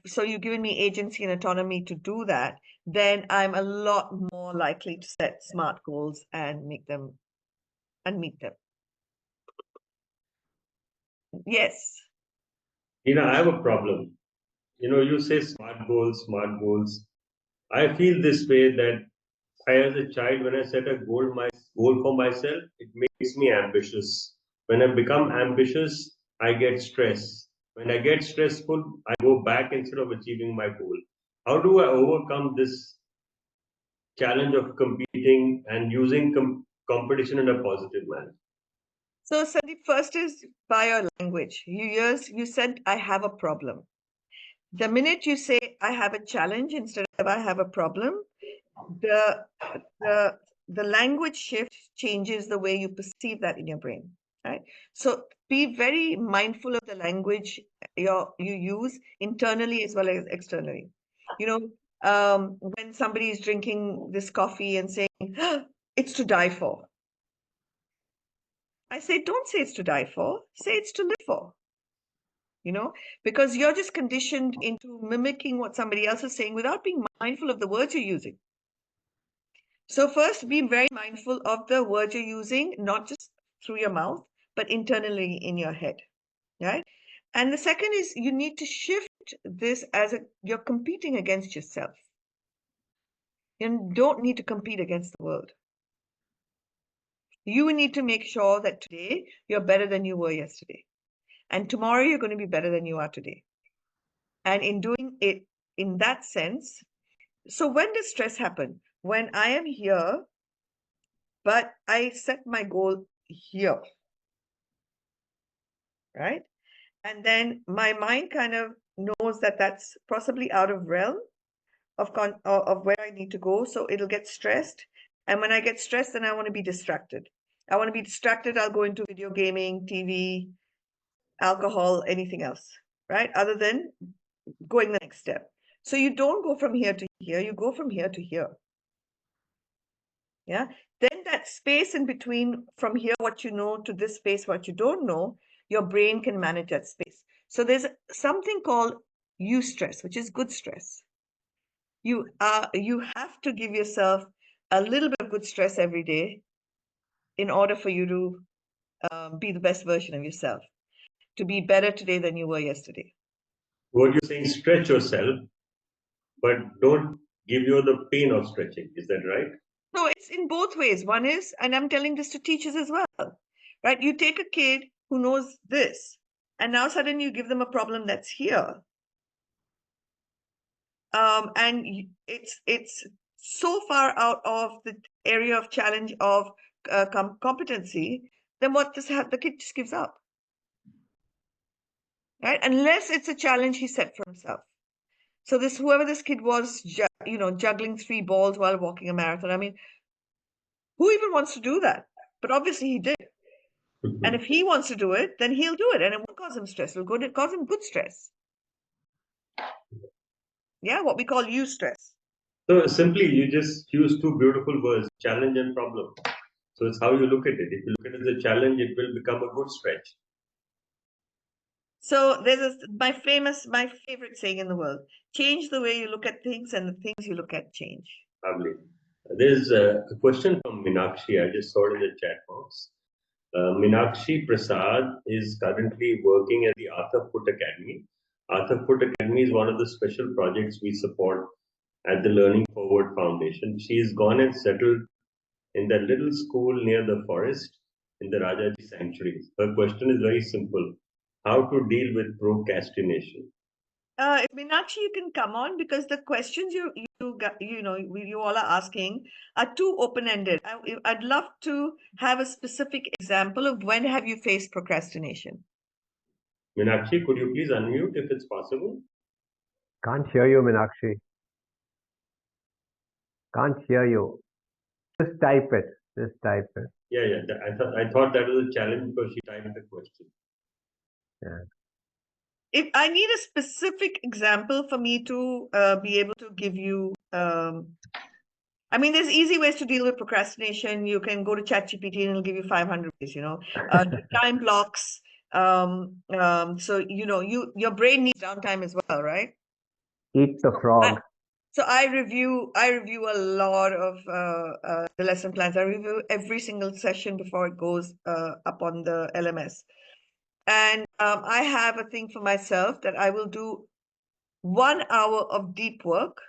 so you've given me agency and autonomy to do that, then I'm a lot more likely to set smart goals and meet them. Yes.
I have a problem. You say smart goals, smart goals. I feel this way that as a child, when I set a goal for myself, it makes me ambitious. When I become ambitious, I get stressed. When I get stressful, I go back instead of achieving my goal. How do I overcome this challenge of competing and using competition in a positive manner?
So Sandeep, first is by your language. You said I have a problem. The minute you say I have a challenge instead of I have a problem, the the language shift changes the way you perceive that in your brain, right? So be very mindful of the language you use internally as well as externally. You know, when somebody is drinking this coffee and saying, it's to die for. I say, don't say it's to die for, say it's to live for. Because you're just conditioned into mimicking what somebody else is saying without being mindful of the words you're using. So first, be very mindful of the words you're using, not just through your mouth, but internally in your head, right? And the second is you need to shift this you're competing against yourself. You don't need to compete against the world. You need to make sure that today you're better than you were yesterday. And tomorrow you're going to be better than you are today. And in doing it in that sense, so when does stress happen? When I am here, but I set my goal here, right? And then my mind kind of knows that that's possibly out of realm of where I need to go. So it'll get stressed. And when I get stressed, then I want to be distracted. I want to be distracted. I'll go into video gaming, TV, alcohol, anything else, right? Other than going the next step. So you don't go from here to here, you go from here to here. Yeah. Then that space in between from here, what you know, to this space, what you don't know, your brain can manage that space. So there's something called eustress, which is good stress. You have to give yourself a little bit of good stress every day in order for you to be the best version of yourself, to be better today than you were yesterday.
What you're saying, stretch yourself, but don't give you the pain of stretching. Is that right?
No, it's in both ways. One is, and I'm telling this to teachers as well, right? You take a kid who knows this, and now suddenly you give them a problem that's here. And it's so far out of the area of challenge of competency, then what does the kid just gives up, right? Unless it's a challenge he set for himself. So whoever this kid was, juggling 3 balls while walking a marathon. I mean, who even wants to do that? But obviously he did. And if he wants to do it, then he'll do it, and it won't cause him stress. It'll cause him good stress. Yeah, what we call eustress.
So simply, you just use two beautiful words, challenge and problem. So it's how you look at it. If you look at it as a challenge, it will become a good stretch.
So there's my favorite saying in the world: change the way you look at things, and the things you look at change.
Lovely. There's a question from Minakshi. I just saw it in the chat box. Minakshi Prasad is currently working at the Arthur Foot Academy. Arthur Foot Academy is one of the special projects we support at the Learning Forward Foundation. She's gone and settled in that little school near the forest in the Rajaji sanctuaries. Her question is very simple: how to deal with procrastination?
Meenakshi, you can come on, because the questions you all are asking are too open-ended. I'd love to have a specific example of when have you faced procrastination.
Meenakshi, could you please unmute if it's possible?
Can't hear you, Meenakshi. Can't hear you. Just type it. Just type it.
Yeah. I thought that was a challenge because she typed the question.
Yeah.
If I need a specific example for me to be able to give you, I mean, there's easy ways to deal with procrastination. You can go to ChatGPT and it'll give you 500 ways, time blocks. So, your brain needs downtime as well, right?
Eat the frog.
So I review a lot of the lesson plans. I review every single session before it goes up on the LMS. And I have a thing for myself that I will do 1 hour of deep work,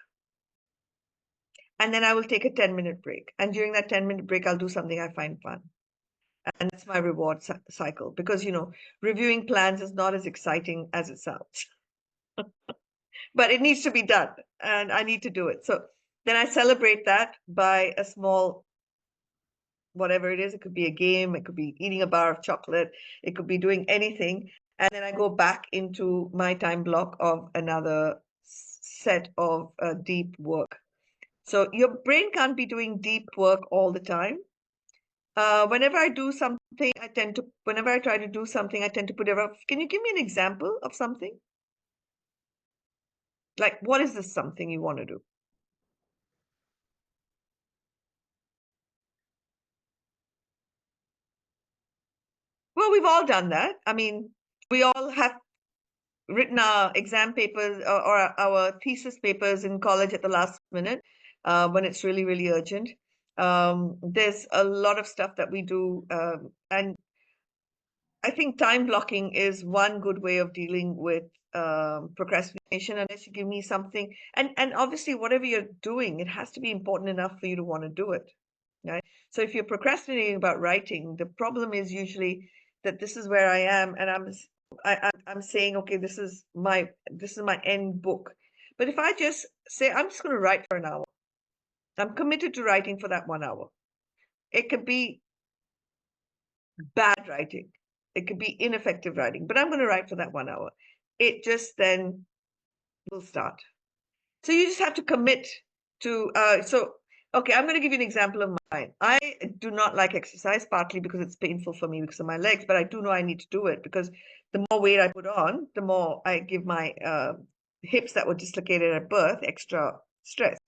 and then I will take a 10-minute break. And during that 10-minute break, I'll do something I find fun. And that's my reward cycle, because, reviewing plans is not as exciting as it sounds. But it needs to be done, and I need to do it. So then I celebrate that by a small, whatever it is. It could be a game, it could be eating a bar of chocolate, it could be doing anything. And then I go back into my time block of another set of deep work. So your brain can't be doing deep work all the time. Whenever I do something, whenever I try to do something, I tend to put it off. Can you give me an example of something? Like, what is this something you want to do? Well, we've all done that. I mean, we all have written our exam papers or our thesis papers in college at the last minute when it's really, really urgent. There's a lot of stuff that we do. And I think time blocking is one good way of dealing with procrastination, unless you give me something. And obviously, whatever you're doing, it has to be important enough for you to want to do it. Right? So if you're procrastinating about writing, the problem is usually that this is where I am, and I'm saying, okay, this is my end book. But if I just say I'm just going to write for an hour, I'm committed to writing for that 1 hour. It could be bad writing, it could be ineffective writing, but I'm going to write for that 1 hour. It just then will start. So you just have to commit to. Okay, I'm going to give you an example of mine. I do not like exercise, partly because it's painful for me because of my legs, but I do know I need to do it because the more weight I put on, the more I give my hips that were dislocated at birth extra stress.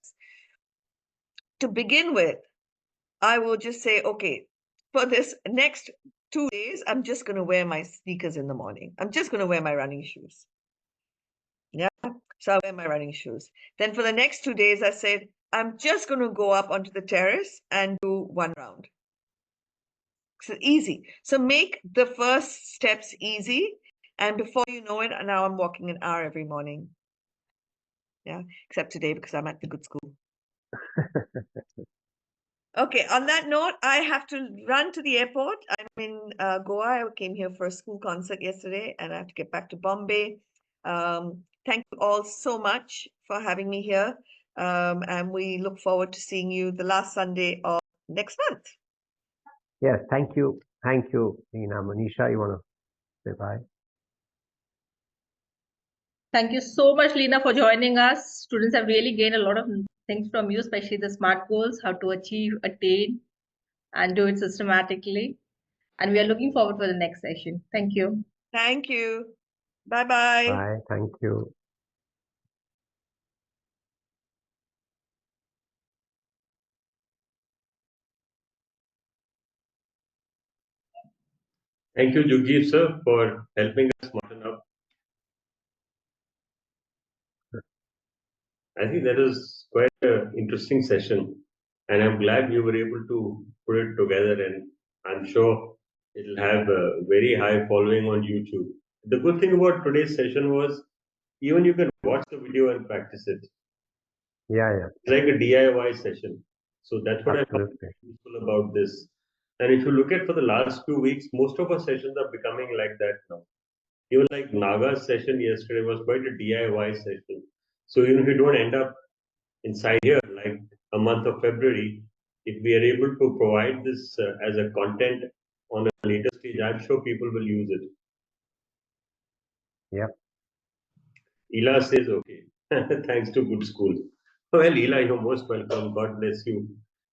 To begin with, I will just say, okay, for this next 2 days, I'm just going to wear my sneakers in the morning. I'm just going to wear my running shoes. Yeah. So I wear my running shoes. Then for the next 2 days, I said, I'm just going to go up onto the terrace and do 1 round. So easy. So make the first steps easy. And before you know it, now I'm walking an hour every morning. Yeah. Except today because I'm at the good school. Okay, on that note, I have to run to the airport. I'm in Goa. I came here for a school concert yesterday and I have to get back to Bombay. Thank you all so much for having me here. And we look forward to seeing you the last Sunday of next month.
Yes, thank you. Thank you, Lina. Manisha, you want to say bye?
Thank you so much, Lina, for joining us. Students have really gained a lot of things from you, especially the SMART goals, how to achieve, attain, and do it systematically. And we are looking forward for the next session. Thank you.
Thank you. Bye-bye.
Bye. Thank you.
Thank you, Jugjiv sir, for helping us smarten up. I think that is quite an interesting session, and I'm glad you were able to put it together. And I'm sure it'll have a very high following on YouTube. The good thing about today's session was even you can watch the video and practice it.
Yeah, yeah.
It's like a DIY session. So that's what I found
Absolutely.
useful about this. And if you look at for the last few weeks, most of our sessions are becoming like that now. Even like Naga's session yesterday was quite a DIY session. So even if you don't end up inside here, like a month of February, if we are able to provide this as a content on a later stage, I'm sure people will use it.
Yep.
Ela says, okay, thanks to good school. Well, Ela, you're most welcome. God bless you.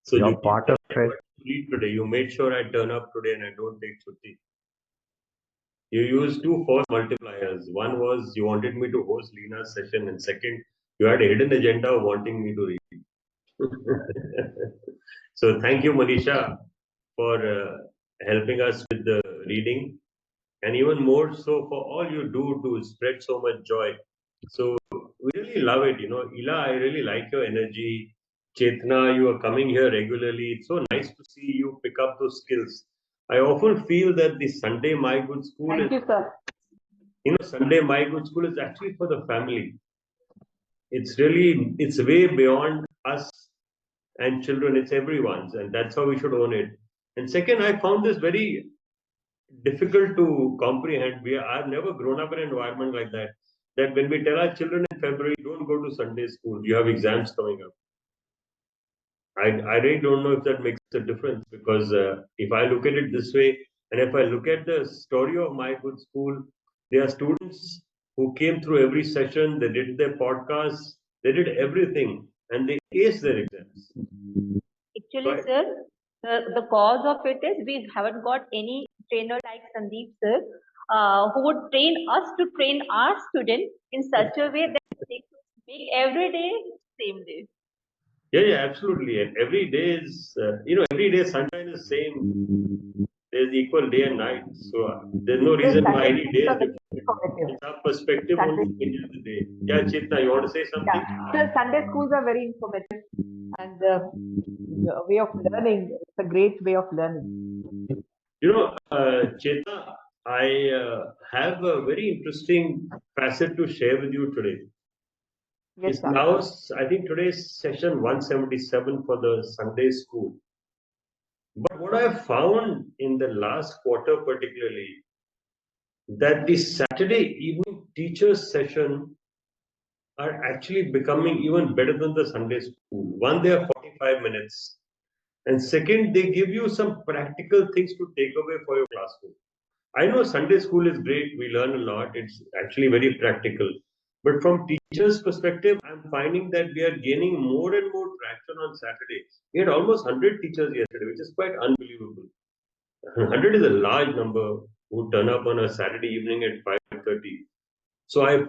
So
You're
you
part of it.
read today. You made sure I turn up today and I don't take chutti. You used two force multipliers. One was you wanted me to host Lina's session, and second, you had a hidden agenda of wanting me to read. So thank you, Manisha, for helping us with the reading, and even more so for all you do to spread so much joy. So we really love it. You know, Ila, I really like your energy. Chetna, you are coming here regularly. It's so nice to see you pick up those skills. I often feel that the Sunday My Good School is,
sir.
Sunday My Good School is actually for the family. It's really, it's way beyond us and children. It's everyone's, and that's how we should own it. And second, I found this very difficult to comprehend. I've never grown up in an environment like that. That when we tell our children in February, don't go to Sunday school, you have exams coming up. I really don't know if that makes a difference because if I look at it this way, and if I look at the story of my good school, there are students who came through every session, they did their podcasts, they did everything. and they ace their exams.
Actually,
Right.
sir, the cause of it is we haven't got any trainer like Sandeep sir, who would train us to train our students in such a way that they could make every day same day.
Yeah, absolutely. And every day is, every day sunshine is same. There's equal day and night. So there's no reason why
Sunday
any day
schools
is
are very
different.
informative.
It's our perspective
Sunday,
only changes the day. Yeah, Chetna, you want to say something?
yeah. So Sunday schools are very informative, and the way of learning. It's a great way of learning.
Chetna, I have a very interesting facet to share with you today.
Yes,
It's
sir.
now, I think today is session 177 for the Sunday school. But what I found in the last quarter, particularly, that the Saturday evening teachers session are actually becoming even better than the Sunday school. One, they are 45 minutes. And second, they give you some practical things to take away for your classroom. I know Sunday school is great, we learn a lot, it's actually very practical. But from teachers' perspective, I'm finding that we are gaining more and more traction on Saturday. We had almost 100 teachers yesterday, which is quite unbelievable. 100 is a large number who turn up on a Saturday evening at 5:30. So I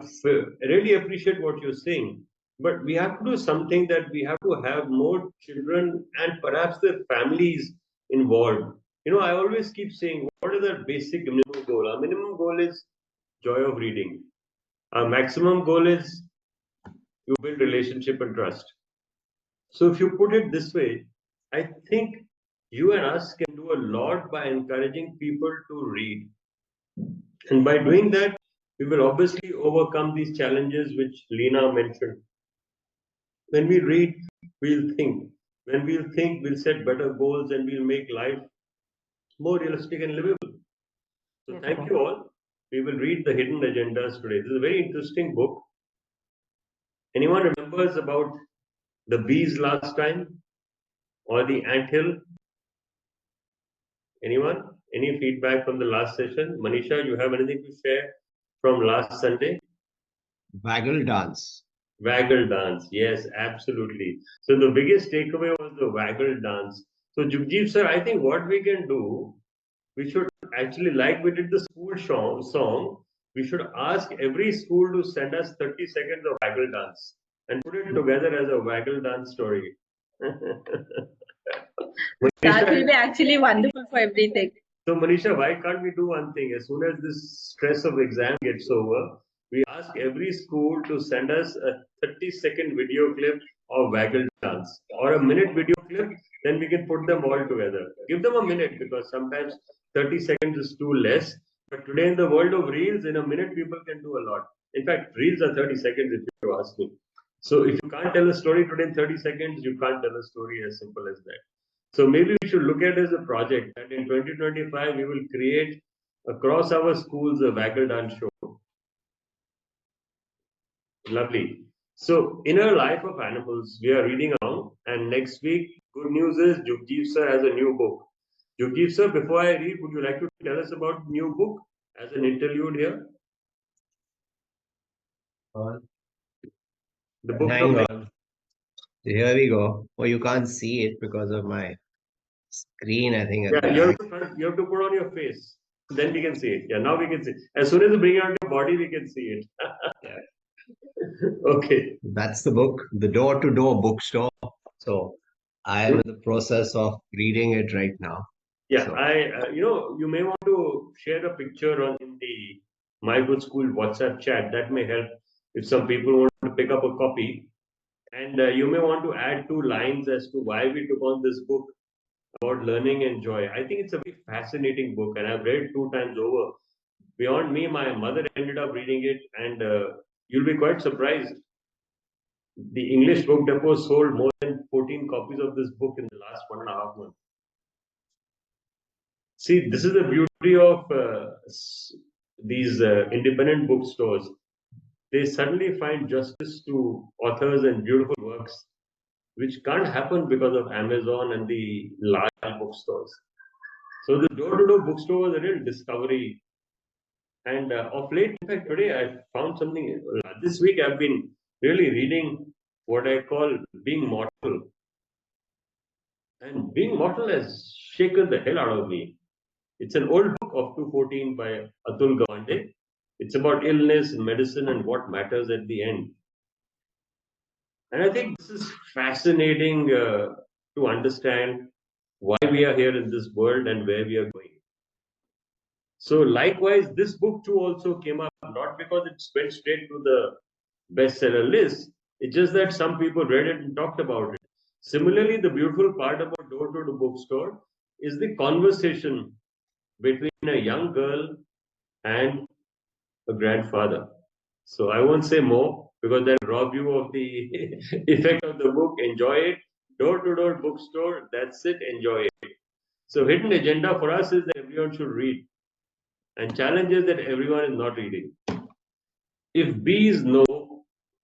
really appreciate what you're saying. But we have to do something that we have to have more children and perhaps their families involved. I always keep saying, what is our basic minimum goal? Our minimum goal is joy of reading. Our maximum goal is you build relationship and trust. So if you put it this way, I think you and us can do a lot by encouraging people to read. And by doing that, we will obviously overcome these challenges which Lina mentioned. When we read, we'll think. When we'll think, we'll set better goals and we'll make life more realistic and livable. So
Yes,
thank
sir.
you all. We will read the hidden agendas today. This is a very interesting book. Anyone remembers about the bees last time or the anthill? Anyone? Any feedback from the last session? Manisha, you have anything to share from last Sunday?
Waggle dance.
Waggle dance. Yes, absolutely. So the biggest takeaway was the waggle dance. So Jugjiv sir, I think what we can do, we should actually, like we did the school song, we should ask every school to send us 30 seconds of waggle dance and put it together as a waggle dance story.
That
Manisha,
will be actually wonderful for everything.
so Manisha, why can't we do one thing? As soon as this stress of exam gets over, we ask every school to send us a 30-second video clip of waggle dance or a minute video clip, then we can put them all together. Give them a minute because sometimes 30 seconds is too less. But today in the world of reels, in a minute people can do a lot. In fact, reels are 30 seconds if you ask me. So if you can't tell a story today in 30 seconds, you can't tell a story as simple as that. So maybe we should look at it as a project that in 2025 we will create across our schools a waggle dance show. Lovely. So Inner Life of Animals, we are reading along, and next week, good news is Jugjiv sir has a new book. Jugjiv sir, before I read, would you like to tell us about the new book as an interlude here? The book
Hang
from
on. Here we go. Oh, you can't see it because of my screen, I think, at the
yeah,
back.
you have to put on your face. Then we can see it. Yeah, now we can see it. As soon as you bring it on your body, we can see it.
Yeah.
Okay.
That's the book, the door-to-door bookstore. So I am in the process of reading it right now.
Yeah,
So
you may want to share a picture on in the My Good School WhatsApp chat. That may help if some people want to pick up a copy. And you may want to add 2 lines as to why we took on this book about learning and joy. I think it's a very fascinating book, and I've read 2 times over. Beyond me, my mother ended up reading it, and you'll be quite surprised. The English Book Depot sold more than 14 copies of this book in the last 1.5 months. See, this is the beauty of these independent bookstores. They suddenly find justice to authors and beautiful works, which can't happen because of Amazon and the large bookstores. So the door-to-door bookstore was a real discovery. And of late, in fact, today I found something. This week I've been really reading what I call being mortal. And being mortal has shaken the hell out of me. It's an old book of 214 by Atul Gawande. It's about illness, medicine, and what matters at the end. And I think this is fascinating to understand why we are here in this world and where we are going. So, likewise, this book too also came up not because it went straight to the bestseller list. It's just that some people read it and talked about it. Similarly, the beautiful part about Door to the Bookstore is the conversation between a young girl and a grandfather. So I won't say more because that will rob you of the effect of the book. Enjoy it. Door to door bookstore. That's it. Enjoy it. So hidden agenda for us is that everyone should read, and challenge is that everyone is not reading. If bees know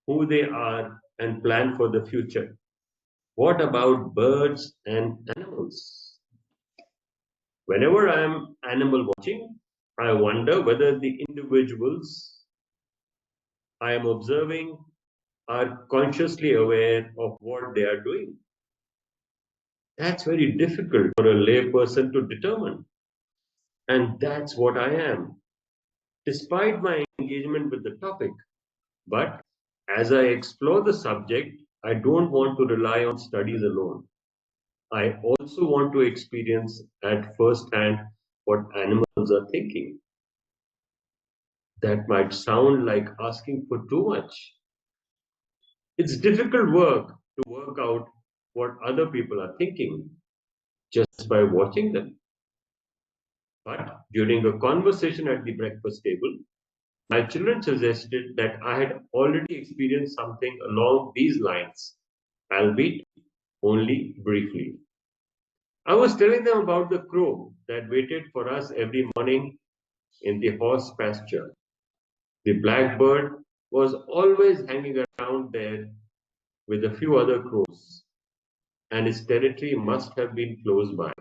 who they are and plan for the future, what about birds and animals? Whenever I am animal watching, I wonder whether the individuals I am observing are consciously aware of what they are doing. That's very difficult for a layperson to determine. And that's what I am, despite my engagement with the topic. But as I explore the subject, I don't want to rely on studies alone. I also want to experience at first hand what animals are thinking. That might sound like asking for too much. It's difficult work to work out what other people are thinking just by watching them. But during a conversation at the breakfast table, my children suggested that I had already experienced something along these lines, albeit only briefly. I was telling them about the crow that waited for us every morning in the horse pasture. The blackbird was always hanging around there with a few other crows, and its territory must have been close by.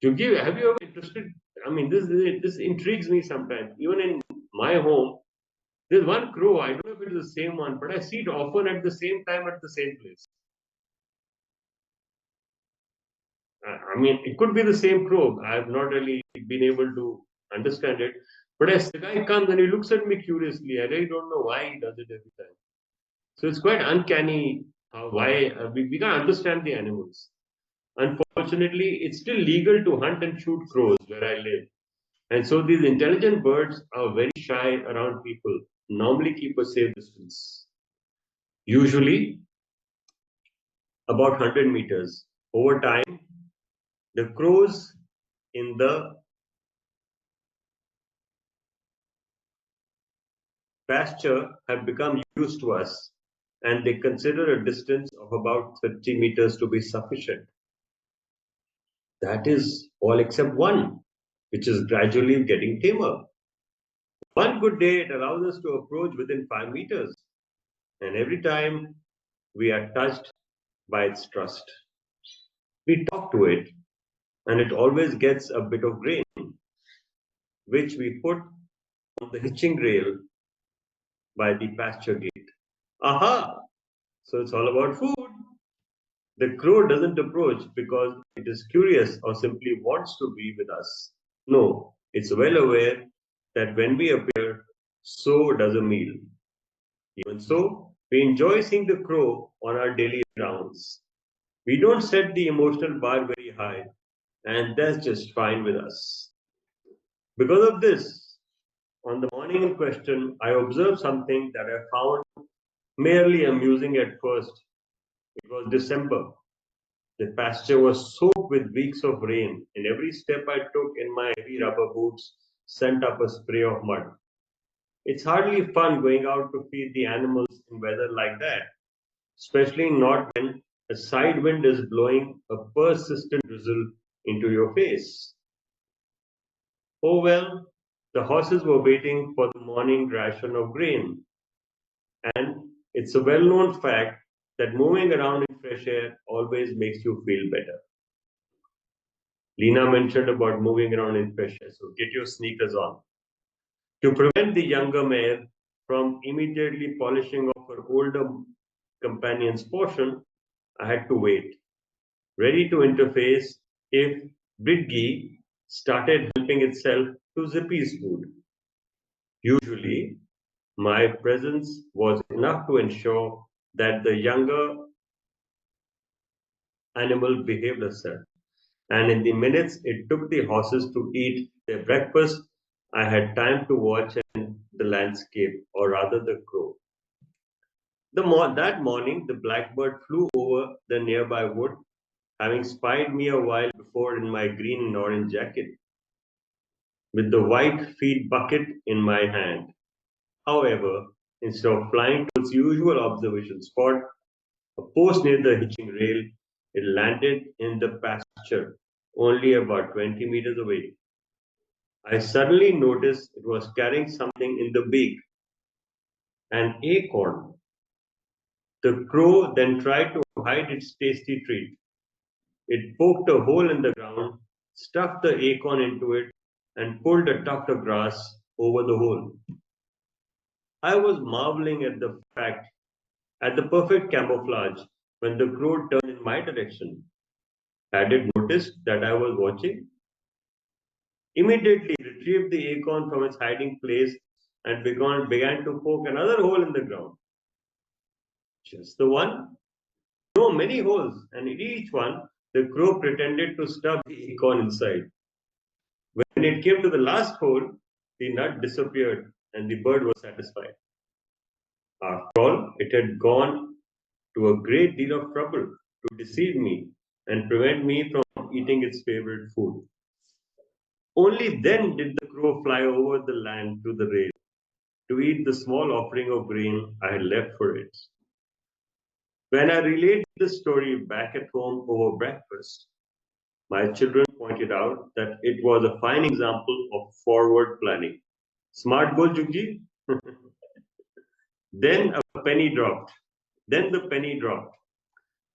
Jugjiv, have you ever interested? I mean, this intrigues me sometimes. Even in my home, there's one crow. I don't know if it is the same one, but I see it often at the same time at the same place. I mean, it could be the same crow. I have not really been able to understand it. But as the guy comes and he looks at me curiously, I really don't know why he does it every time. So it's quite uncanny how why we can't understand the animals. Unfortunately, it's still legal to hunt and shoot crows where I live. And so these intelligent birds are very shy around people, normally keep a safe distance, usually about 100 meters. Over time, the crows in the pasture have become used to us and they consider a distance of about 30 meters to be sufficient. That is all except one, which is gradually getting tamer. One good day, it allows us to approach within 5 meters, and every time we are touched by its trust. We talk to it, and it always gets a bit of grain, which we put on the hitching rail by the pasture gate. Aha! So it's all about food. The crow doesn't approach because it is curious or simply wants to be with us. No, it's well aware that when we appear, so does a meal. Even so, we enjoy seeing the crow on our daily rounds. We don't set the emotional bar very high, and that's just fine with us. Because of this, on the morning in question, I observed something that I found merely amusing at first. It was December. The pasture was soaked with weeks of rain, and every step I took in my heavy rubber boots sent up a spray of mud. It's hardly fun going out to feed the animals in weather like that, especially not when a side wind is blowing a persistent drizzle into your face. Oh well, the horses were waiting for the morning ration of grain, and it's a well known fact that moving around in fresh air always makes you feel better. Lina mentioned about moving around in fresh air, so get your sneakers on. To prevent the younger mare from immediately polishing off her older companion's portion, I had to wait, ready to interface if Bridgie started helping itself to Zippy's food. Usually, my presence was enough to ensure that the younger animal behaved herself. And in the minutes it took the horses to eat their breakfast, I had time to watch the landscape, or rather the crow. That morning, the blackbird flew over the nearby wood, having spied me a while before in my green and orange jacket, with the white feed bucket in my hand. However, instead of flying to its usual observation spot, a post near the hitching rail, it landed in the pasture, only about 20 meters away. I suddenly noticed it was carrying something in the beak, an acorn. The crow then tried to hide its tasty treat. It poked a hole in the ground, stuffed the acorn into it, and pulled a tuft of grass over the hole. I was marveling at the perfect camouflage when the crow turned in my direction. Had it noticed that I was watching? Immediately retrieved the acorn from its hiding place and began to poke another hole in the ground. Just the one? No, many holes, and in each one the crow pretended to stuff the acorn inside. When it came to the last hole, the nut disappeared and the bird was satisfied. After all, it had gone to a great deal of trouble to deceive me and prevent me from eating its favorite food. Only then did the crow fly over the land to the rail to eat the small offering of grain I had left for it. When I relayed this story back at home over breakfast, my children pointed out that it was a fine example of forward planning. Smart goal, Jugjiv? Then a penny dropped. Then the penny dropped.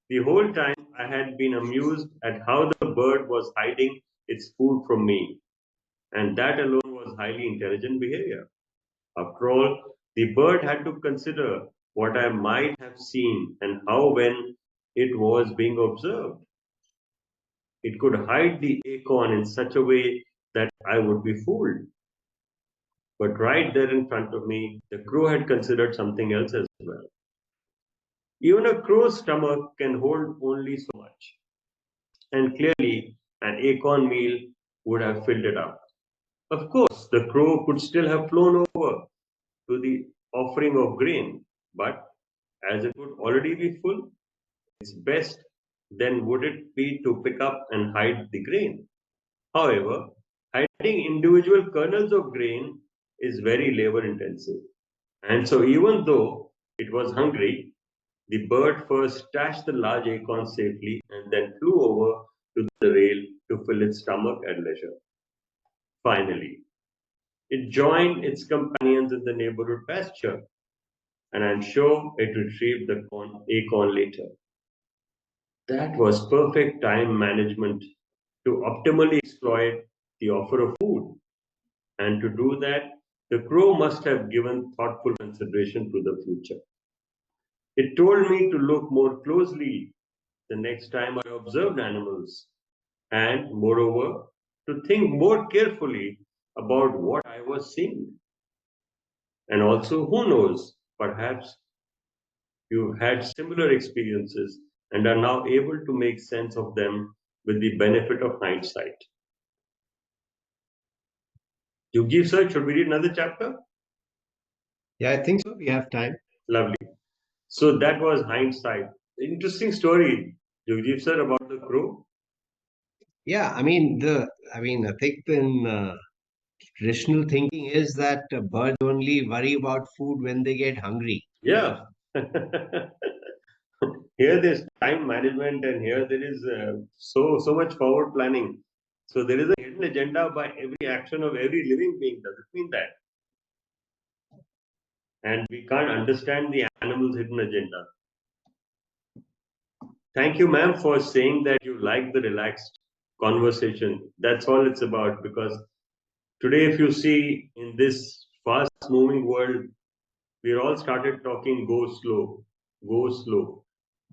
The whole time I had been amused at how the bird was hiding its food from me, and that alone was highly intelligent behavior. After all, the bird had to consider what I might have seen and how when it was being observed. It could hide the acorn in such a way that I would be fooled. But right there in front of me, the crow had considered something else as well. Even a crow's stomach can hold only so much, and clearly an acorn meal would have filled it up. Of course, the crow could still have flown over to the offering of grain, but as it would already be full, its best then would it be to pick up and hide the grain. However, hiding individual kernels of grain is very labor intensive. And so, even though it was hungry, the bird first stashed the large acorn safely and then flew over to the rail to fill its stomach at leisure. Finally, it joined its companions in the neighborhood pasture, and I'm sure it retrieved the acorn later. That was perfect time management to optimally exploit the offer of food. And to do that, the crow must have given thoughtful consideration to the future. It told me to look more closely the next time I observed animals, and moreover, to think more carefully about what I was seeing. And also, who knows, perhaps you had similar experiences and are now able to make sense of them with the benefit of hindsight. You give, sir, should we read another chapter?
Yeah, I think so. We have time.
Lovely. So that was hindsight. Interesting story, Jugjiv sir, about the crow.
Yeah, I think in traditional thinking is that birds only worry about food when they get hungry.
Yeah. Here there's time management, and here there is so much forward planning. So there is a hidden agenda by every action of every living being. Does it mean that? And we can't understand the animal's hidden agenda. Thank you, ma'am, for saying that you like the relaxed conversation. That's all it's about. Because today, if you see in this fast moving world, we're all started talking go slow. go slow.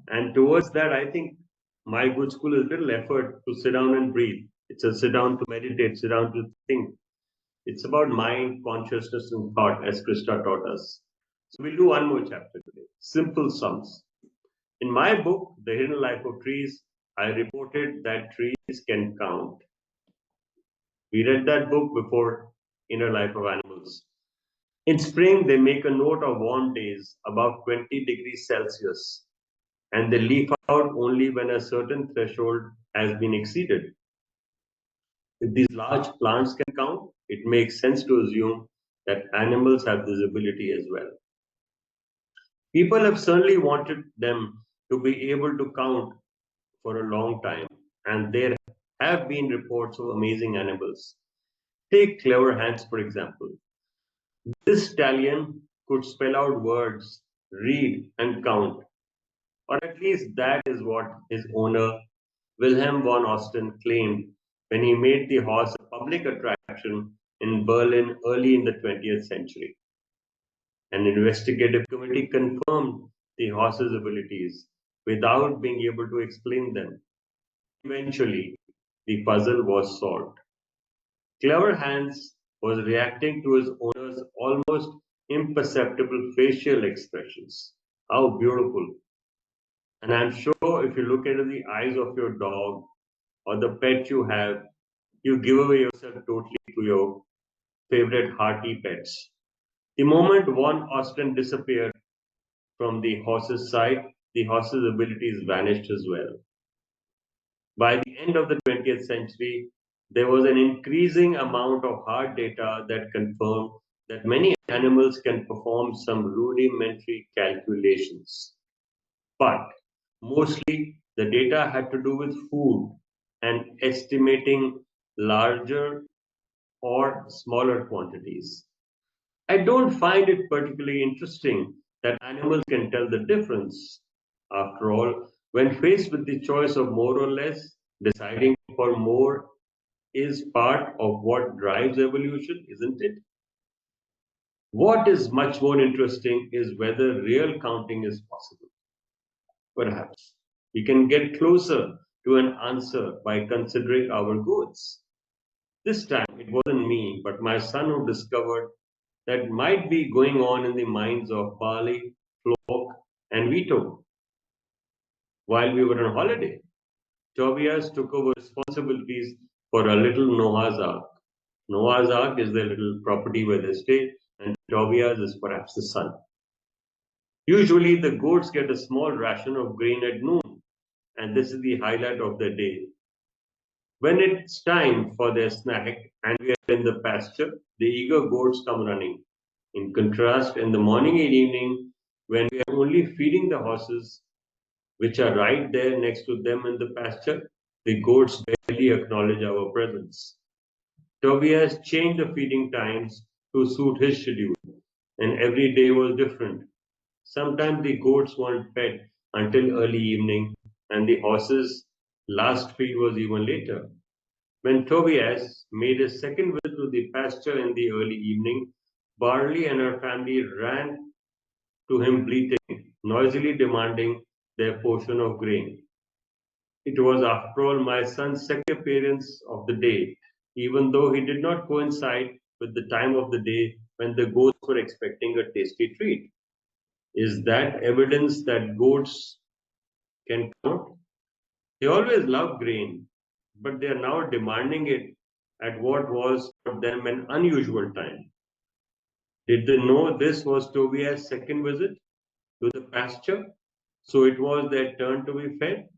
And towards that, I think my good school is little effort to sit down and breathe. It's a sit down to meditate, sit down to think. It's about mind, consciousness, and thought, as Krista taught us. So we'll do one more chapter today. Simple sums. In my book, The Hidden Life of Trees, I reported that trees can count. We read that book before Inner Life of Animals. In spring, they make a note of warm days above 20 degrees Celsius, and they leaf out only when a certain threshold has been exceeded. If these large plants can count, it makes sense to assume that animals have this ability as well. People have certainly wanted them to be able to count for a long time, and there have been reports of amazing animals. Take clever hands, for example. This stallion could spell out words, read, and count, or at least that is what his owner, Wilhelm von Osten, claimed when he made the horse a public attraction in Berlin early in the 20th century. An investigative committee confirmed the horse's abilities without being able to explain them. Eventually, the puzzle was solved. Clever Hans was reacting to his owner's almost imperceptible facial expressions. How beautiful. And I'm sure if you look into the eyes of your dog or the pet you have, you give away yourself totally to your favorite hearty pets. The moment one Austen disappeared from the horse's sight, the horse's abilities vanished as well. By the end of the 20th century, there was an increasing amount of hard data that confirmed that many animals can perform some rudimentary calculations. But mostly the data had to do with food and estimating larger or smaller quantities. I don't find it particularly interesting that animals can tell the difference. After all, when faced with the choice of more or less, deciding for more is part of what drives evolution, isn't it? What is much more interesting is whether real counting is possible. Perhaps we can get closer to an answer by considering our goats. This time it wasn't me, but my son who discovered that might be going on in the minds of Bali, Flock, and Vito. While we were on holiday, Tobias took over responsibilities for a little Noah's Ark. Noah's Ark is their little property where they stay, and Tobias is perhaps the son. Usually, the goats get a small ration of grain at noon, and this is the highlight of the day. When it's time for their snack and we are in the pasture, the eager goats come running. In contrast, in the morning and evening, when we are only feeding the horses, which are right there next to them in the pasture, the goats barely acknowledge our presence. Tobias changed the feeding times to suit his schedule, and every day was different. Sometimes the goats weren't fed until early evening, and the horses' last feed was even later. When Tobias made his second visit to the pasture in the early evening, Barley and her family ran to him bleating, noisily demanding their portion of grain. It was, after all, my son's second appearance of the day, even though he did not coincide with the time of the day when the goats were expecting a tasty treat. Is that evidence that goats can count? They always loved grain, but they are now demanding it at what was for them an unusual time. Did they know this was Tobias' second visit to the pasture? So it was their turn to be fed?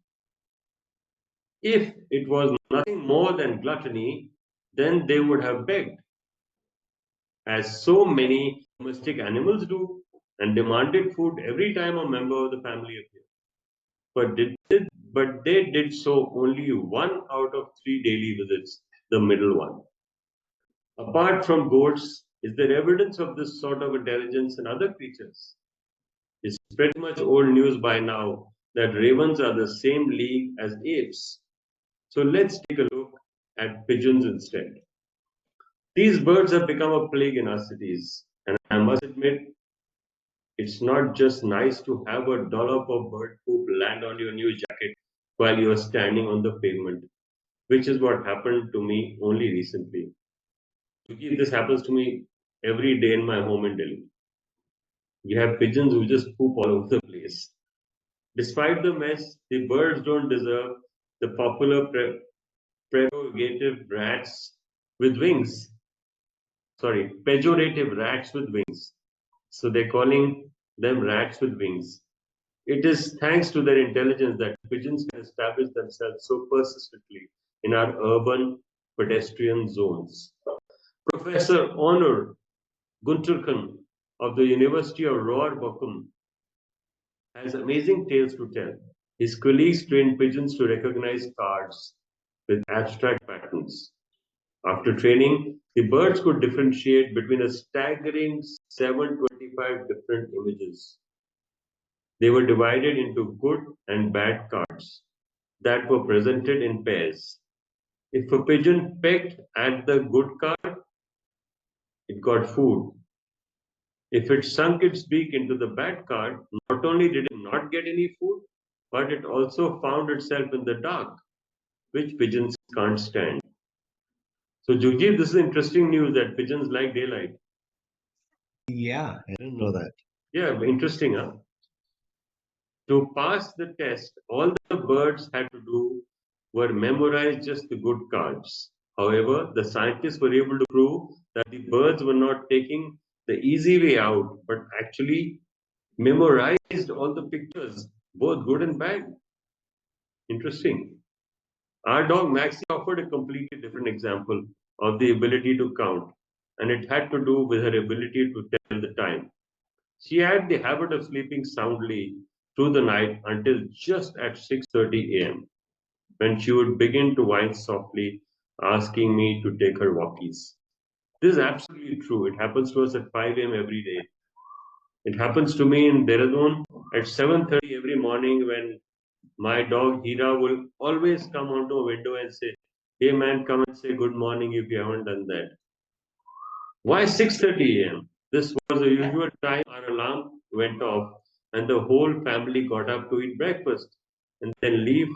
If it was nothing more than gluttony, then they would have begged, as so many domestic animals do, and demanded food every time a member of the family appeared. But they did so only one out of three daily visits, the middle one. Apart from goats, is there evidence of this sort of intelligence in other creatures? It's pretty much old news by now that ravens are the same league as apes. So let's take a look at pigeons instead. These birds have become a plague in our cities, and I must admit, It's not just nice to have a dollop of bird poop land on your new jacket while you are standing on the pavement, which is what happened to me only recently. This happens to me every day in my home in Delhi. We have pigeons who just poop all over the place. Despite the mess, the birds don't deserve the popular prerogative rats with wings. Sorry, pejorative rats with wings. So they're calling them rats with wings. It is thanks to their intelligence that pigeons can establish themselves so persistently in our urban pedestrian zones. Professor Onur Gunturkan of the University of Rohrbochum has amazing tales to tell. His colleagues trained pigeons to recognize cards with abstract patterns. After training, the birds could differentiate between a staggering 725 different images. They were divided into good and bad cards that were presented in pairs. If a pigeon pecked at the good card, it got food. If it sunk its beak into the bad card, not only did it not get any food, but it also found itself in the dark, which pigeons can't stand. So, Jugjiv, this is interesting news that pigeons like daylight.
Yeah, I didn't know that.
Yeah, interesting, huh? To pass the test, all the birds had to do were memorize just the good cards. However, the scientists were able to prove that the birds were not taking the easy way out, but actually memorized all the pictures, both good and bad. Interesting. Our dog Maxie offered a completely different example of the ability to count, and it had to do with her ability to tell the time. She had the habit of sleeping soundly through the night until just at 6:30 a.m., when she would begin to whine softly, asking me to take her walkies. This is absolutely true. It happens to us at 5 a.m. every day. It happens to me in Dehradun at 7:30 every morning when my dog Hira will always come onto a window and say, "Hey man, come and say good morning if you haven't done that." Why 6:30 a.m.? This was the usual time our alarm went off and the whole family got up to eat breakfast and then leave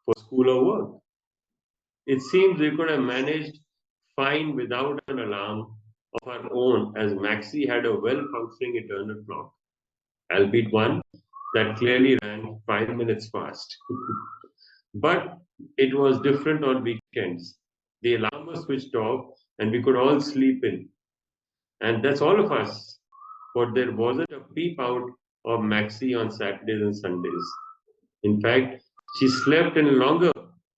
for school or work. It seems we could have managed fine without an alarm of our own, as Maxie had a well functioning internal clock, albeit one that clearly ran 5 minutes fast. But it was different on weekends. The alarm was switched off and we could all sleep in. And that's all of us. But there wasn't a peep out of Maxie on Saturdays and Sundays. In fact, she slept in longer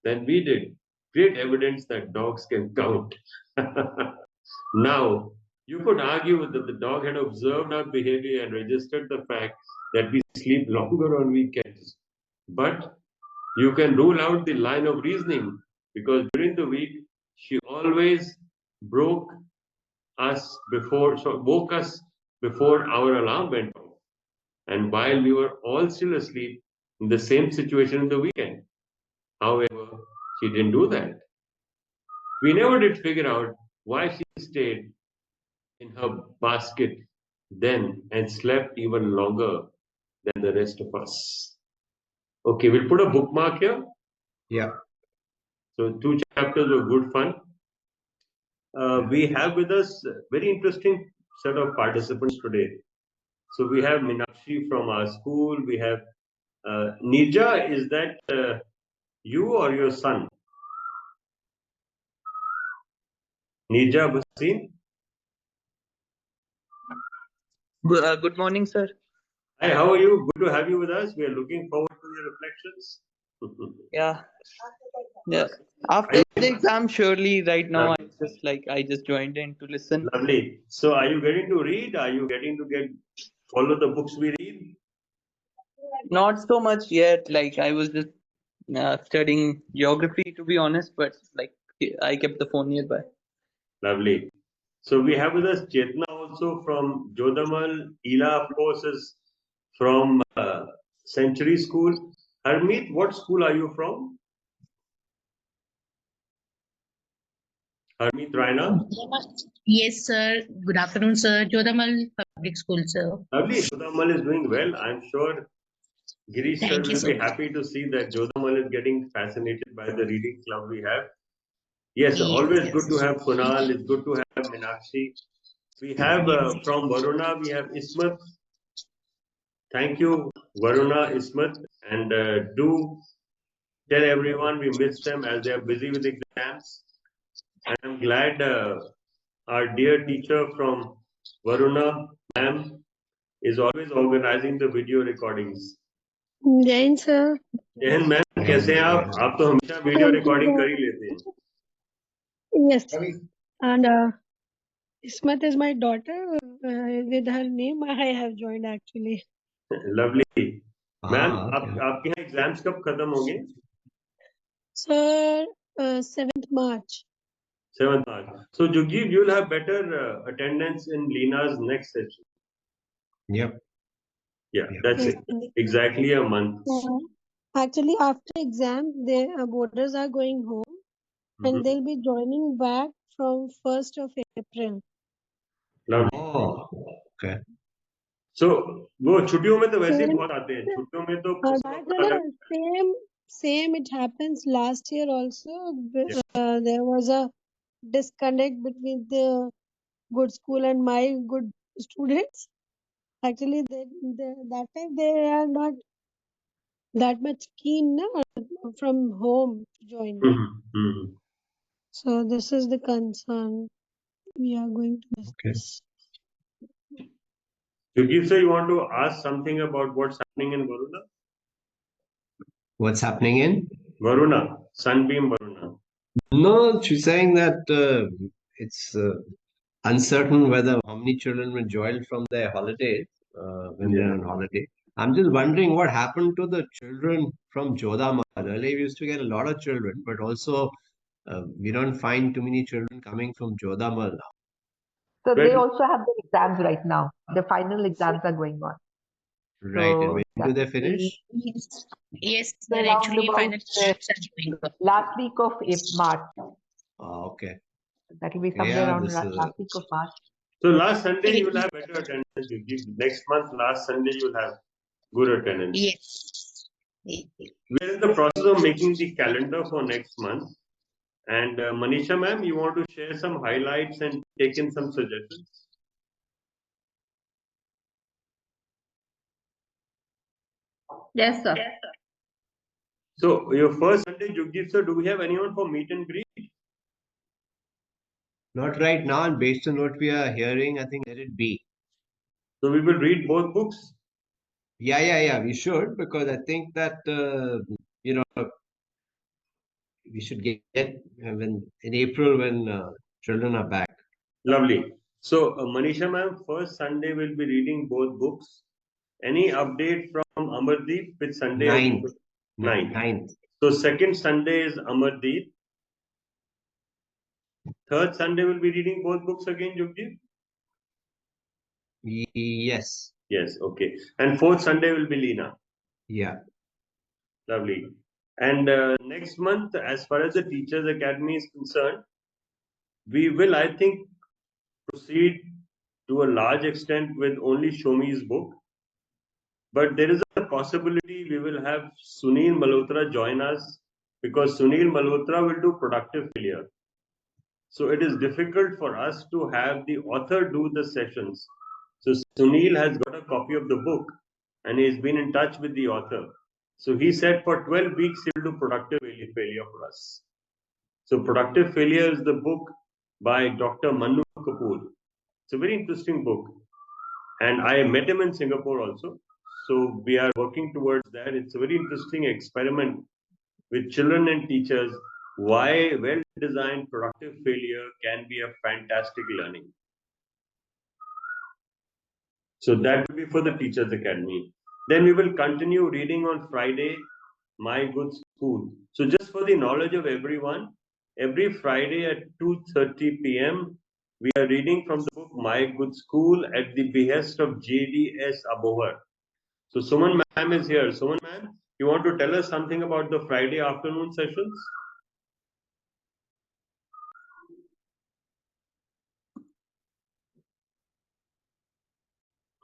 than we did. Great evidence that dogs can count. Now, you could argue that the dog had observed our behavior and registered the fact that we sleep longer on weekends. But you can rule out the line of reasoning because during the week, she always broke woke us before our alarm went off. And while we were all still asleep in the same situation in the weekend. However, she didn't do that. We never did figure out why she stayed in her basket then and slept even longer than the rest of us. Okay, we'll put a bookmark here.
Yeah.
So, two chapters were good fun. We have with us a very interesting set of participants today. So, we have Minakshi from our school. We have Nija. Is that you or your son? Nija Basin?
Good morning, sir.
Hi, how are you? Good to have you with us. We are looking forward to your reflections.
Yeah, yeah.
Are
After
you
the exam, surely right now
lovely?
I just joined in to listen.
Lovely. So, are you getting to read? Are you getting to follow the books we read?
Not so much yet. Like I was just studying geography, to be honest. But like I kept the phone nearby.
Lovely. So, we have with us Chetna also from Jodamal. Ila, of course, is from Century School. Harmeet, what school are you from? Harmeet Raina?
Yes, sir. Good afternoon, sir. Jodamal public school, sir.
Lovely. Jodamal is doing well. I'm sure Girish sir
Thank you
will
so
be
much.
happy to see that Jodamal is getting fascinated by the reading club we have. Yes,
Yes,
always good to
yes.
have Kunal. It's good to have Meenakshi. We have
Yes.
from Varuna, we have Ismat. Thank you, Varuna, Ismat. And do tell everyone we miss them as they are busy with exams. And I'm glad our dear teacher from Varuna, ma'am, is always organizing the video recordings.
Jain sir
जहन ma'am कैसे हैं आप तो हमेशा video recording कर ही लेते हैं
yes and Ismat is my daughter with her name I have joined actually
lovely ma'am
okay.
आपके यहाँ एग्जाम्स कब खत्म होंगे
so 7th March
7th March. So Jugjiv, you'll have better attendance in Lina's next session.
Yep.
Yeah, that's it. Exactly a month.
Actually after exam the boarders are going home and they'll be joining back from 1st of April.
Lovely.
Oh, okay.
So वो छुट्टियों में तो वैसे ही बहुत आते हैं छुट्टियों में तो
same it happens last year also there was a disconnect between the good school and my good students actually that time they are not that much keen from home to join so this is the concern we are going to miss this.
Jugjiv sir, you want to ask something about what's happening in Varuna?
What's happening in
Varuna, Sunbeam Varuna.
No, she's saying that it's uncertain whether how many children will join from their holidays when they're on holiday. I'm just wondering what happened to the children from Jodhama. Earlier, we used to get a lot of children, but also we don't find too many children coming from Jodhama now.
So they also have the exams right now. The final exams are going on.
Right, and when do they finish?
Yes,
So
sir.
around
Actually,
about
final exams are going on.
last week of March.
Oh, okay.
That will be somewhere around last week of March.
So last Sunday you will have better attendance. Jugjiv. Next month, last Sunday you will have good attendance.
Yes.
We are in the process of making the calendar for next month. And Manisha ma'am, you want to share some highlights and take in some suggestions?
Yes, sir.
So your first Sunday, Jugjiv sir, do we have anyone for meet and greet?
Not right now, and based on what we are hearing, I think let it be.
So we will read both books?
Yeah, we should, because I think that, we should get when in April when children are back.
Lovely. So Manisha ma'am, first Sunday we'll be reading both books. Any update from Amardeep? Which Sunday? Ninth. So second Sunday is Amardeep. Third Sunday we'll be reading both books again, Jugjiv?
Yes.
Yes, okay. And fourth Sunday will be Lina.
Yeah.
Lovely. And next month, as far as the Teachers Academy is concerned, we will, I think, proceed to a large extent with only Shomi's book. But there is a possibility we will have Sunil Malhotra join us because Sunil Malhotra will do productive failure. So it is difficult for us to have the author do the sessions. So Sunil has got a copy of the book and he's been in touch with the author. So he said for 12 weeks he will do productive failure for us. So productive failure is the book by Dr. Manu Kapoor. It's a very interesting book. And I met him in Singapore also. So we are working towards that. It's a very interesting experiment with children and teachers why well-designed productive failure can be a fantastic learning. So that will be for the Teachers Academy. Then we will continue reading on Friday, My Good School. So just for the knowledge of everyone, every Friday at 2:30 p.m., we are reading from the book My Good School at the behest of JDS Abohar. So Suman ma'am is here. Suman ma'am, you want to tell us something about the Friday afternoon sessions?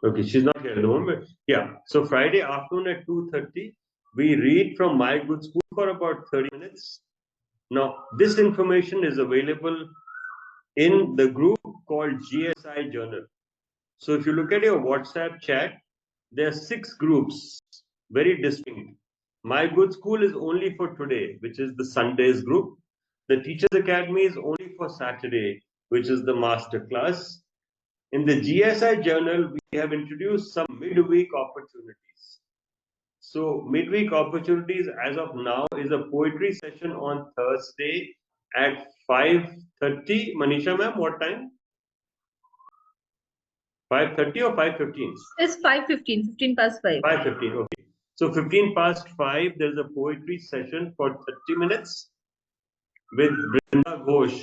Okay, she's not here at the moment. Yeah. So Friday afternoon at 2:30, we read from My Good School for about 30 minutes. Now, this information is available in the group called GSI Journal. So if you look at your WhatsApp chat, there are 6 groups, very distinct. My Good School is only for today, which is the Sundays group. The Teachers Academy is only for Saturday, which is the master class. In the GSI Journal, we have introduced some midweek opportunities. So midweek opportunities as of now is a poetry session on Thursday at 5:30. Manisha ma'am, what time? 5:30 or 5:15?
It's 5:15, 15 past 5.
5:15, okay. So 15 past 5, there's a poetry session for 30 minutes with Brinda Ghosh.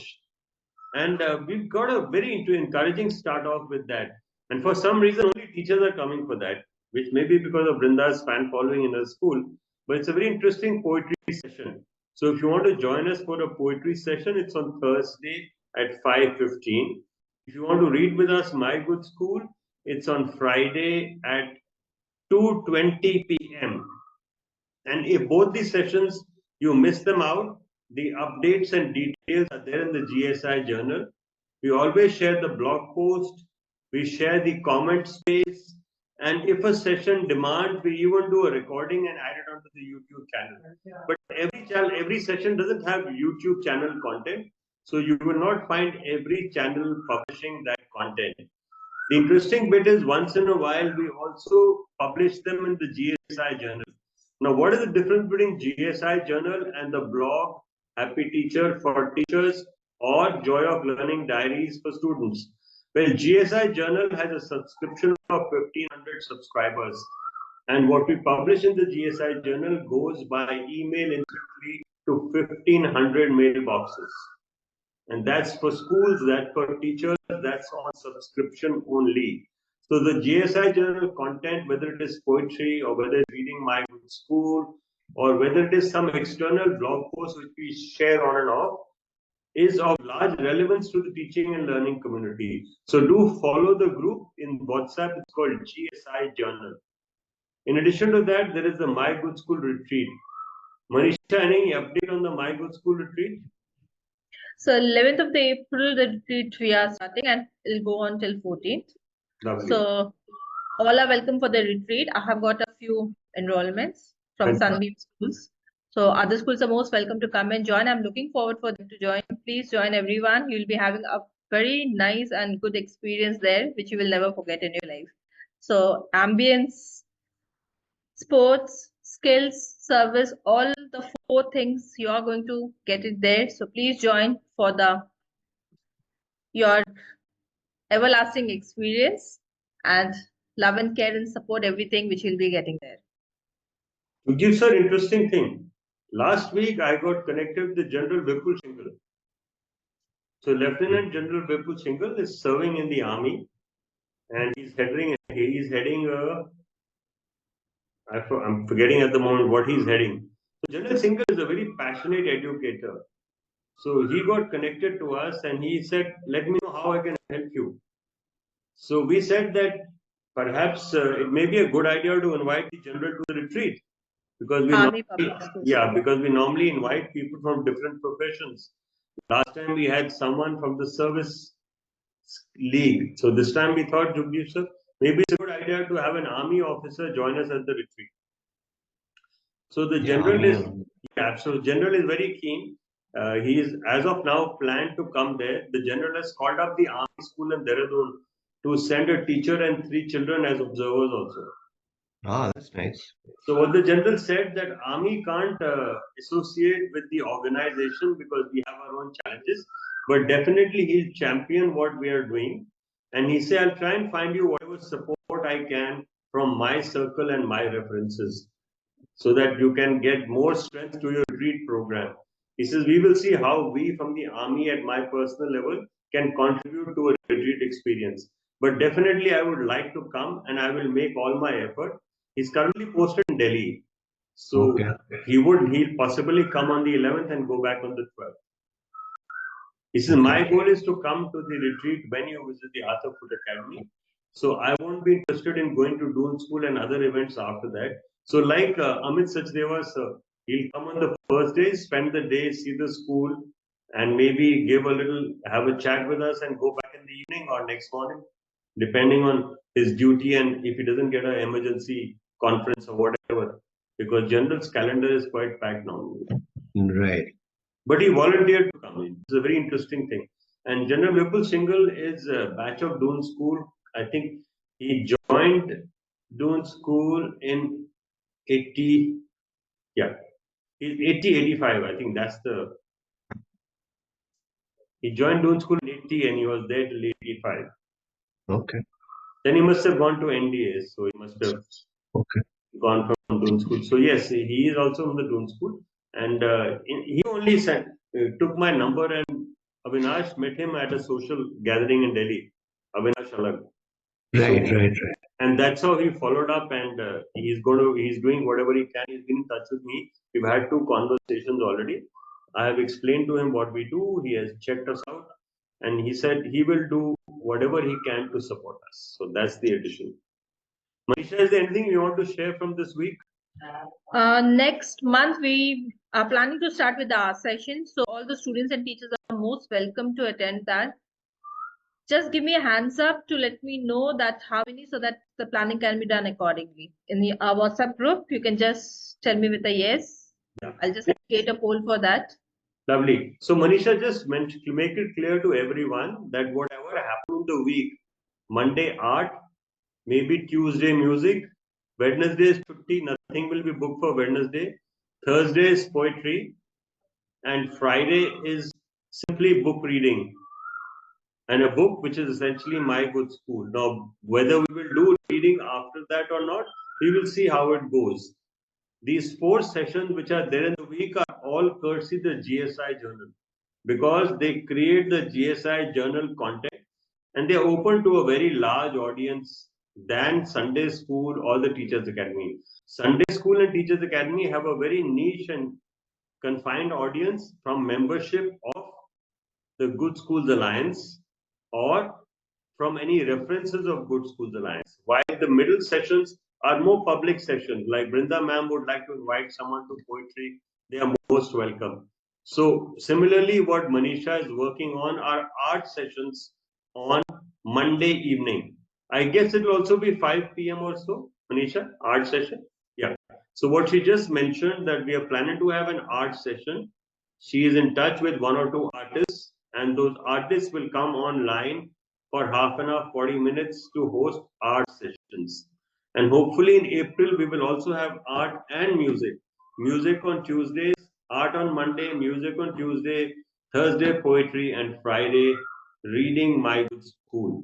And we've got a very encouraging start off with that. And for some reason, only teachers are coming for that, which may be because of Brinda's fan following in her school. But it's a very interesting poetry session. So if you want to join us for a poetry session, it's on Thursday at 5:15. If you want to read with us My Good School, it's on Friday at 2:20 p.m. And if both these sessions you miss them out, the updates and details are there in the GSI journal. We always share the blog post, we share the comment space, and if a session demands, we even do a recording and add it onto the YouTube channel. But every session doesn't have YouTube channel content, so you will not find every channel publishing that content. The interesting bit is once in a while we also publish them in the GSI journal. Now, what is the difference between GSI journal and the blog Happy Teacher for Teachers or Joy of Learning Diaries for students? Well, GSI journal has a subscription of 1,500 subscribers. And what we publish in the GSI journal goes by email instantly to 1,500 mailboxes. And that's for schools, that's for teachers, that's on subscription only. So the GSI journal content, whether it is poetry or whether it's reading My Good School or whether it is some external blog post which we share on and off, is of large relevance to the teaching and learning community. So do follow the group in WhatsApp. It's called GSI Journal. In addition to that, there is the My Good School retreat. Manisha, any update on the My Good School retreat?
So 11th of the April, the retreat we are starting and it'll go on till 14th.
Lovely.
So all are welcome for the retreat. I have got a few enrollments from
Fantastic.
Sunbeam schools. So other schools are most welcome to come and join. I'm looking forward for them to join. Please join everyone. You'll be having a very nice and good experience there, which you will never forget in your life. So ambience, sports, skills, service, all the 4 things you are going to get it there. So please join for your everlasting experience and love and care and support everything which you'll be getting there.
Jugjiv sir, interesting thing. Last week I got connected with the General Vipul Singhal. So Lieutenant General Vipul Singhal is serving in the army, and heading I'm forgetting at the moment what he's heading. So General Singhal is a very passionate educator. So he got connected to us and he said, "Let me know how I can help you." So we said that perhaps it may be a good idea to invite the general to the retreat because we normally invite people from different professions. Last time we had someone from the service league. So this time we thought, Jugjiv sir, maybe it's a good idea to have an army officer join us at the retreat. So the general general is very keen. He is as of now planned to come there. The general has called up the army school in Dehradun to send a teacher and 3 children as observers also.
Ah, that's nice.
So what the general said that army can't associate with the organization because we have our own challenges, but definitely he'll champion what we are doing. And he said, I'll try and find you whatever support I can from my circle and my references so that you can get more strength to your retreat program. He says, we will see how we from the army at my personal level can contribute to a retreat experience. But definitely I would like to come and I will make all my effort. He's currently posted in Delhi. So he'll possibly come on the 11th and go back on the 12th. He says, my goal is to come to the retreat when you visit the Arthur Foot Academy. So I won't be interested in going to Doon School and other events after that. So like Amit Sachdeva sir, he'll come on the first day, spend the day, see the school, and maybe have a chat with us and go back in the evening or next morning, depending on his duty and if he doesn't get an emergency conference or whatever, because General's calendar is quite packed now.
Right.
But he volunteered to come in. It's a very interesting thing. And General Vipul Singhal is a batch of Doon School. I think he joined Doon School in 80, yeah, 80, 85. I think that's the, he joined Doon School in 80 and he was there till 85.
Okay.
Then he must have gone to NDA, so he must have
Okay.
gone from Doon School. So yes, he is also from the Doon School, and he only took my number, and Avinash met him at a social gathering in Delhi. Avinash Alag.
Right,
So,
right, right.
and that's how he followed up, and he's doing whatever he can. He's been in touch with me. We've had 2 conversations already. I have explained to him what we do. He has checked us out, and he said he will do whatever he can to support us. So that's the addition. Manisha, is there anything you want to share from this week?
Next month, we are planning to start with the art session. So all the students and teachers are most welcome to attend that. Just give me a hands up to let me know that how many, so that the planning can be done accordingly. In the WhatsApp group, you can just tell me with a yes.
Yeah.
I'll just create a poll for that.
Lovely. So Manisha just mentioned to make it clear to everyone that whatever happened in the week, Monday art, maybe Tuesday music, Wednesday is 50, nothing will be booked for Wednesday. Thursday is poetry, and Friday is simply book reading. And a book which is essentially My Good School. Now, whether we will do reading after that or not, we will see how it goes. These 4 sessions which are there in the week are all courtesy the GSI journal, because they create the GSI journal content and they are open to a very large audience than Sunday school or the Teachers Academy. Sunday school and Teachers Academy have a very niche and confined audience from membership of the Good Schools Alliance or from any references of Good Schools Alliance. While the middle sessions are more public sessions, like Brinda ma'am would like to invite someone to poetry, they are most welcome. So similarly, what Manisha is working on are art sessions on Monday evening. I guess it will also be 5 p.m. or so, Manisha, art session. Yeah. So what she just mentioned, that we are planning to have an art session. She is in touch with 1 or 2 artists, and those artists will come online for half an hour, 40 minutes to host art sessions. And hopefully in April, we will also have art and music. Music on Tuesdays, art on Monday, music on Tuesday, Thursday poetry, and Friday reading My Good School.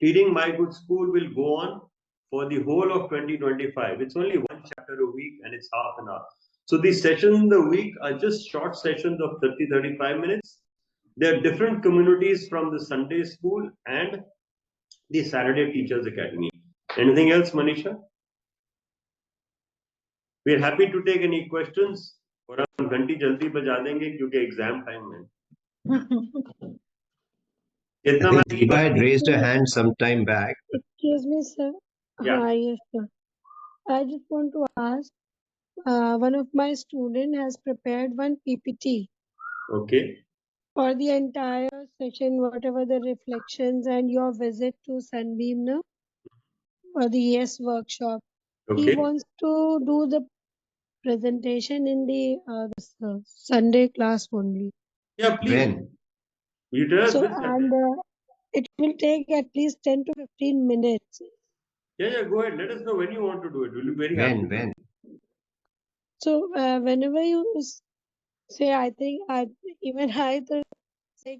Reading My Good School will go on for the whole of 2025. It's only 1 chapter a week and it's half an hour. So these sessions in the week are just short sessions of 30-35 minutes. There are different communities from the Sunday school and the Saturday Teachers Academy. Anything else, Manisha? We are happy to take any questions. और हम घंटी जल्दी बजा देंगे क्योंकि exam time में
I
इतना
think
मैं
Deepa had raised her hand some time back.
Excuse me, sir.
Yeah.
Yes, sir. I just want to ask, one of my student has prepared one PPT
Okay.
for the entire session, whatever the reflections and your visit to Sunbeam, no? For the yes workshop. He
Okay.
wants to do the presentation in the Sunday class only.
Yeah, please.
When?
You tell us
So,
which Sunday.
and it will take at least 10 to 15 minutes.
Yeah, go ahead. Let us know when you want to do it. We'll be very happy.
When?
So, whenever you say, I think even I thought say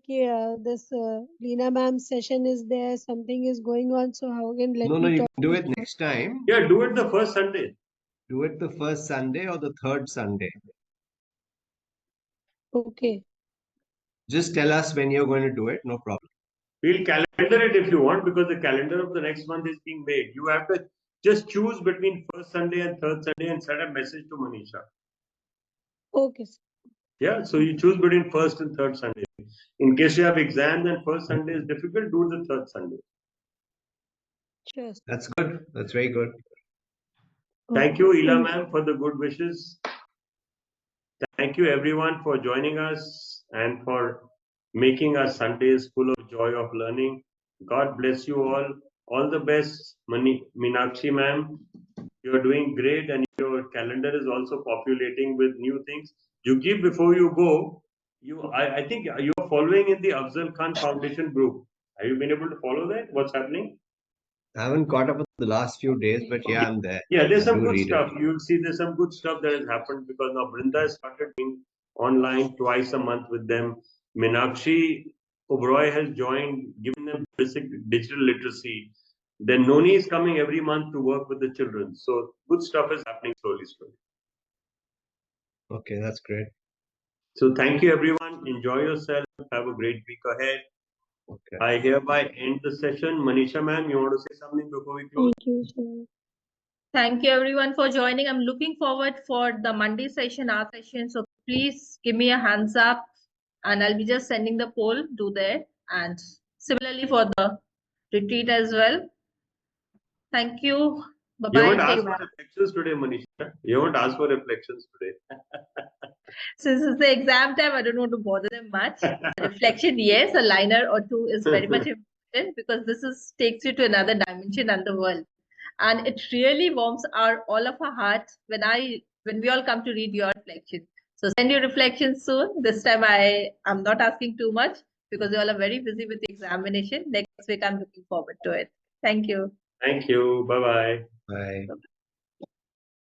this Lina ma'am session is there, something is going on, so how can let
No,
me
you
talk
can do
to
it
her?
next time.
Yeah, do it the first Sunday.
Do it the first Sunday or the third Sunday.
Okay.
Just tell us when you're going to do it, no problem.
We'll calendar it if you want, because the calendar of the next month is being made. You have to just choose between first Sunday and third Sunday and send a message to Manisha.
Okay, sir.
Yeah, so you choose between first and third Sunday. In case you have exams and first Sunday is difficult, do the third Sunday.
Sure.
That's good. That's very good.
Thank
Okay.
you, Ila
Thank
ma'am, for the good wishes. Thank you, everyone, for joining us and for making our Sundays full of joy of learning. God bless you all. All the best, Meenakshi ma'am. You're doing great, and your calendar is also populating with new things. Jugjiv, before you go, I think you're following in the Afzal Khan Foundation group. Have you been able to follow that? What's happening?
I haven't caught up with the last few days, but yeah, I'm there.
Yeah, there's
I
some
do
good
read it.
stuff. You'll see there's some good stuff that has happened because now Brinda has started being online twice a month with them. Meenakshi Oberoi has joined, giving them basic digital literacy. Then Noni is coming every month to work with the children. So good stuff is happening slowly, slowly.
Okay, that's great.
So thank you, everyone. Enjoy yourself. Have a great week ahead.
Okay.
I hereby end the session. Manisha ma'am, you want to say something before we close?
you, sir.
Thank you everyone for joining. I'm looking forward for the Monday session, our session. So please give me a hands up and I'll be just sending the poll to there. And similarly for the retreat as well. Thank you.
You
Bye-bye.
haven't
Take
asked for reflections today, Manisha. You haven't asked for reflections today.
Since it's the exam time, I don't want to bother them much. Reflection, yes, a liner or two is very much important because this is takes you to another dimension and the world. And it really warms all of our hearts when we all come to read your reflection. So send your reflections soon. This time I'm not asking too much because you all are very busy with the examination. Next week I'm looking forward to it. Thank you.
Thank you. Bye-bye.
Bye.